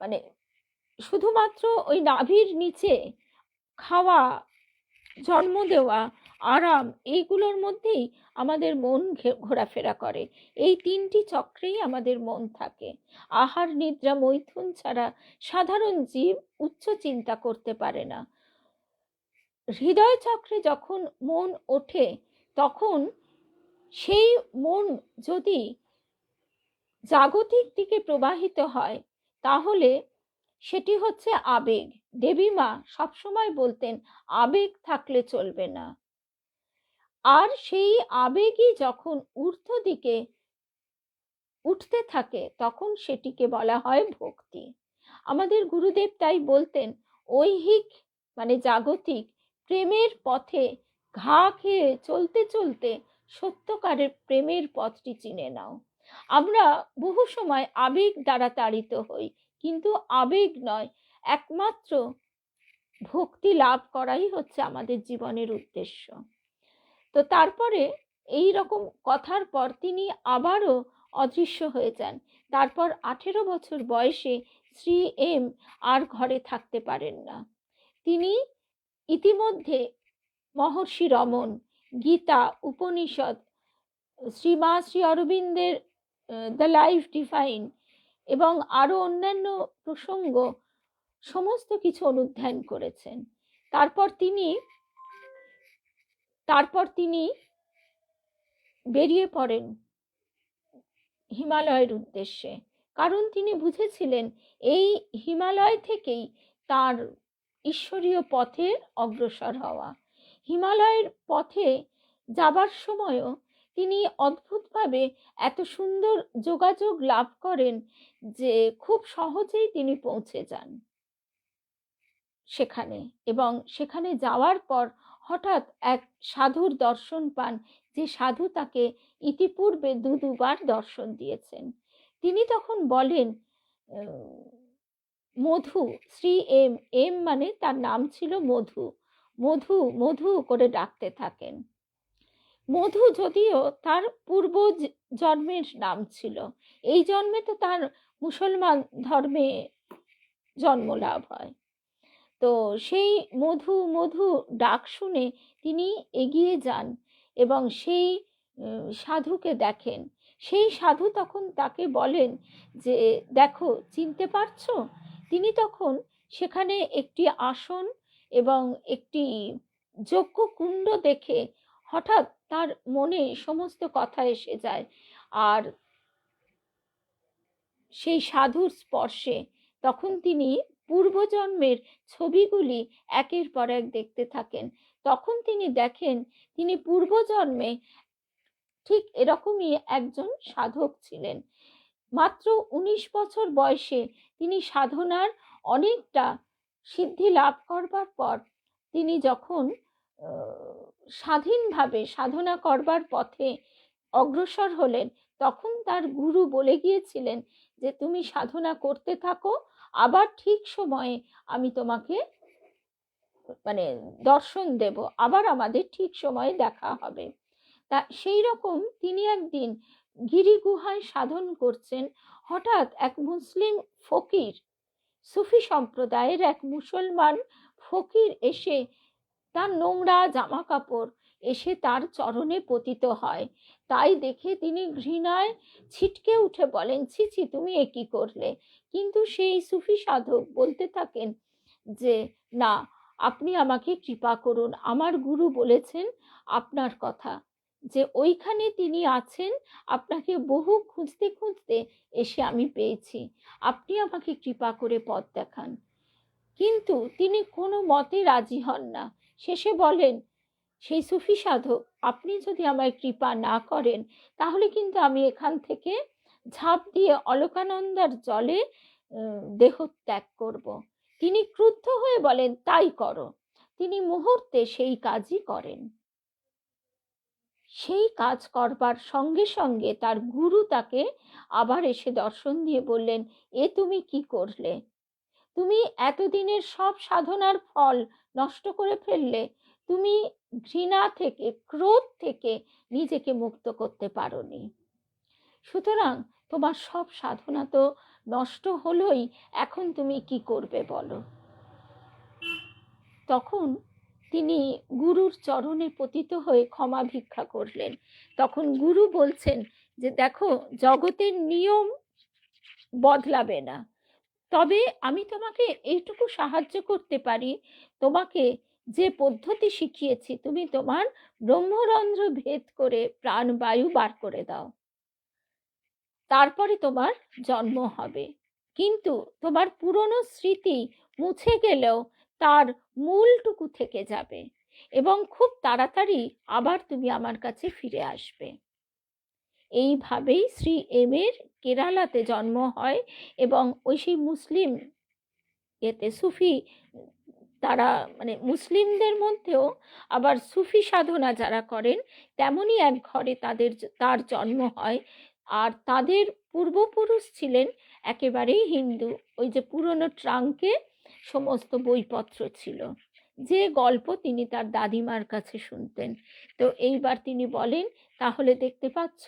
মানে শুধুমাত্র ওই নাভির নিচে খাওয়া, জন্ম দেওয়া, আরাম, এইগুলোর মধ্যেই আমাদের মন ঘোরাফেরা করে। এই 3টি চক্রেই আমাদের মন থাকে। আহার, নিদ্রা, মৈথুন ছাড়া সাধারণ জীব উচ্চ চিন্তা করতে পারে না। হৃদয় চক্রে যখন মন ওঠে, তখন সেই মন যদি জাগতিক দিকে প্রবাহিত হয় তাহলে সেটি হচ্ছে আবেগ। দেবীমা সবসময় বলতেন আবেগ থাকলে চলবে না। আর সেই আবেগই যখন ঊর্ধ্ব দিকে উঠতে থাকে তখন সেটিকে বলা হয় ভক্তি। আমাদের গুরুদেব তাই বলতেন ঐহিক মানে জাগতিক প্রেমের পথে ঘা খেয়ে চলতে চলতে সত্যকারের প্রেমের পথটি চিনে নাও। আমরা বহু সময় আবেগ দ্বারা তাড়িত হই, কিন্তু আবেগ নয়, একমাত্র ভক্তি লাভ করাই হচ্ছে আমাদের জীবনের উদ্দেশ্য। তো তারপরে এই রকম কথার পর তিনি আবারও অদৃশ্য হয়ে যান। তারপর 18 বছর বয়সে শ্রী এম আর ঘরে থাকতে পারেন না। তিনি ইতিমধ্যে মহর্ষি রমন, গীতা, উপনিষদ, শ্রী অরবিন্দের দ্য লাইফ ডিভাইন এবং আরো অন্যান্য প্রসঙ্গ সমস্ত কিছু অনুধ্যান করেছেন। তারপর তিনি বেরিয়ে পড়েন হিমালয়ের উদ্দেশ্যে, কারণ তিনি বুঝেছিলেন এই হিমালয় থেকেই তার ঈশ্বরীয় পথে অগ্রসর হওয়া। হিমালয়ের পথে যাবার সময়ও তিনি অদ্ভুতভাবে এত সুন্দর যোগাযোগ লাভ করেন যে খুব সহজেই তিনি পৌঁছে যান সেখানে। এবং সেখানে যাওয়ার পর হঠাৎ এক সাধুর দর্শন পান, যে সাধু তাকে ইতিপূর্বে দুবার দর্শন দিয়েছেন। তিনি তখন বলেন মধু, শ্রী এম, এম মানে তার নাম ছিল মধু, মধু মধু করে ডাকতে থাকেন। মধু যদিও তার পূর্ব জন্মের নাম ছিল, এই জন্মে তো তার মুসলমান ধর্মে জন্ম লাভ হয়। তো সেই মধু মধু ডাক শুনে তিনি এগিয়ে যান এবং সেই সাধুকে দেখেন। সেই সাধু তখন তাকে বলেন যে দেখো, চিনতে পারছো? তিনি তখন সেখানে একটি আসন এবং একটি যজ্ঞ কুণ্ড দেখে হঠাৎ তার মনে সমস্ত কথা এসে যায়। আর সেই সাধুর স্পর্শে তখন তিনি পূর্বজন্মের ছবিগুলি একের পর এক দেখতে থাকেন। তখন তিনি দেখেন তিনি পূর্বজন্মে ঠিক এরকমই একজন সাধক ছিলেন। মাত্র 19 বছর বয়সে তিনি সাধনার অনেকটা সিদ্ধি লাভ করবার পর তিনি যখন স্বাধীনভাবে সাধনা করবার পথে অগ্রসর হলেন, তখন তার গুরু বলে গিয়েছিলেন যে তুমি সাধনা করতে থাকো, আবার ঠিক সময়ে আমি তোমাকে মানে দর্শন দেব, আবার আমাদের ঠিক সময়ে দেখা হবে। তা সেই রকম তিনি একদিন গিরি গুহায় সাধন করছেন। হঠাৎ এক মুসলিম ফকির, সুফি সম্প্রদায়ের এক মুসলমান ফকির এসে তার নোংরা জামা কাপড় এসে তার চরণে পতিত হয়। তাই দেখে তিনি ঘৃণায় ছিটকে উঠে বলেন, ছি ছি, তুমি এ কি করলে? কিন্তু সেই সুফি সাধক বলতে থাকেন যে না, আপনি আমাকে কৃপা করুন, আমার গুরু বলেছেন আপনার কথা, যে ওইখানে তিনি আছেন, আপনাকে বহু খুঁজতে খুঁজতে এসে আমি পেয়েছি, আপনি আমাকে কৃপা করে পথ দেখান। কিন্তু তিনি কোনো মতে রাজি হন না। শেষে বলেন সেই সুফি সাধক, আপনি যদি আমায় কৃপা না করেন তাহলে কিন্তু আমি এখান থেকে ঝাঁপ দিয়ে অলকানন্দার জলে দেহ ত্যাগ করব। তিনি ক্রুদ্ধ হয়ে বলেন তাই করো। তিনি মুহূর্তে সেই কাজই করেন। সেই কাজ করবার সঙ্গে সঙ্গে তার গুরু তাকে আবার এসে দর্শন দিয়ে বললেন, এ তুমি কি করলে? তুমি এতদিনের সব সাধনার ফল নষ্ট করে ফেললে। তুমি ঘৃণা থেকে, ক্রোধ থেকে নিজেকে মুক্ত করতে পারোনি। সুতরাং তোমার সব সাধনা তো নষ্ট হলোই, এখন তুমি কি করবে বলো? তখন তিনি গুরুর চরণে পতিত হয়ে ক্ষমা ভিক্ষা করলেন। তখন গুরু বলছেন যে দেখো, জগতের নিয়ম বদলাবে না, তবে আমি তোমাকে এইটুকু সাহায্য করতে পারি, তোমাকে যে পদ্ধতি শিখিয়েছি তুমি তোমার ব্রহ্মরন্ধ্র ভেদ করে প্রাণবায়ু বার করে দাও, তারপরে তোমার জন্ম হবে। কিন্তু তোমার পুরনো স্মৃতি মুছে গেলেও তার মূলটুকু থেকে যাবে এবং খুব তাড়াতাড়ি আবার তুমি আমার কাছে ফিরে আসবে। এইভাবেই শ্রী এম এর কেরালাতে জন্ম হয় এবং ওই সেই মুসলিম এতে সুফি, তারা মানে মুসলিমদের মধ্যেও আবার সুফি সাধনা যারা করেন তেমনই এক ঘরে তার জন্ম হয়। আর তাদের পূর্বপুরুষ ছিলেন একেবারেই হিন্দু। ওই যে পুরনো ট্রাঙ্কে সমস্ত বইপত্র ছিল, যে গল্প তিনি তার দাদিমার কাছে শুনতেন। তো এইবার তিনি বলেন, তাহলে দেখতে পাচ্ছ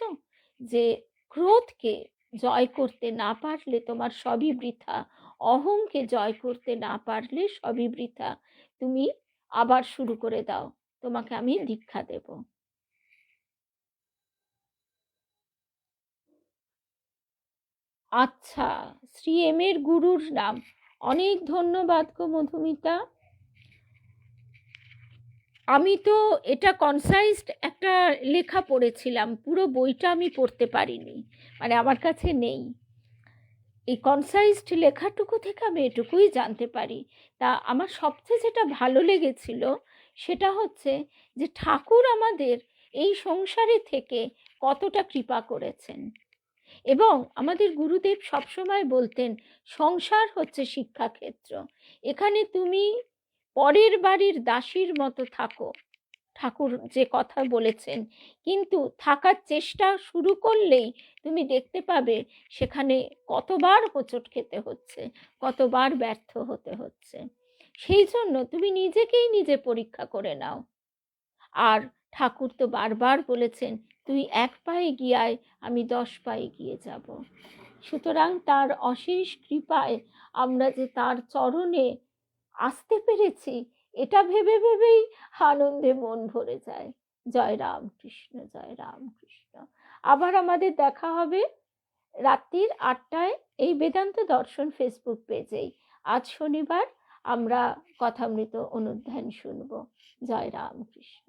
যে ক্রোধকে জয় করতে না পারলে তোমার সবই বৃথা, অহংকে জয় করতে না পারলে সবই বৃথা। তুমি আবার শুরু করে দাও, তোমাকে আমি দীক্ষা দেব। আচ্ছা, শ্রী এম এর গুরুর নাম? অনেক ধন্যবাদ গো মধুমিতা। আমি তো এটা কনসাইজড একটা লেখা পড়েছিলাম, পুরো বইটা আমি পড়তে পারিনি, মানে আমার কাছে নেই। এই কনসাইজড লেখাটুকু থেকে আমি এটুকুই জানতে পারি। তা আমার সবচেয়ে যেটা ভালো লেগেছিল সেটা হচ্ছে যে ঠাকুর আমাদের এই সংসারে থেকে কতটা কৃপা করেছেন। এবং আমাদের গুরুদেব সবসময় বলতেন, সংসার হচ্ছে শিক্ষাক্ষেত্র, এখানে তুমি পরের বাড়ির দাসীর মতো থাকো, ঠাকুর যে কথা বলেছেন। কিন্তু থাকার চেষ্টা শুরু করলেই তুমি দেখতে পাবে সেখানে কতবার হোঁচট খেতে হচ্ছে, কতবার ব্যর্থ হতে হচ্ছে। সেই জন্য তুমি নিজেকেই নিজে পরীক্ষা করে নাও। আর ঠাকুর তো বারবার বলেছেন, তুই 1 পায়ে গিয়ায় আমি 10 পায়ে গিয়ে যাব। সুতরাং তার অশেষ কৃপায় আমরা যে তার চরণে আসতে পেরেছি, এটা ভেবে ভেবেই আনন্দে মন ভরে যায়। জয় রামকৃষ্ণ, জয় রামকৃষ্ণ। আবার আমাদের দেখা হবে রাত্রির 8টায় এই বেদান্ত দর্শন ফেসবুক পেজেই। আজ শনিবার আমরা কথামৃত অনুধ্যান শুনব। জয় রামকৃষ্ণ।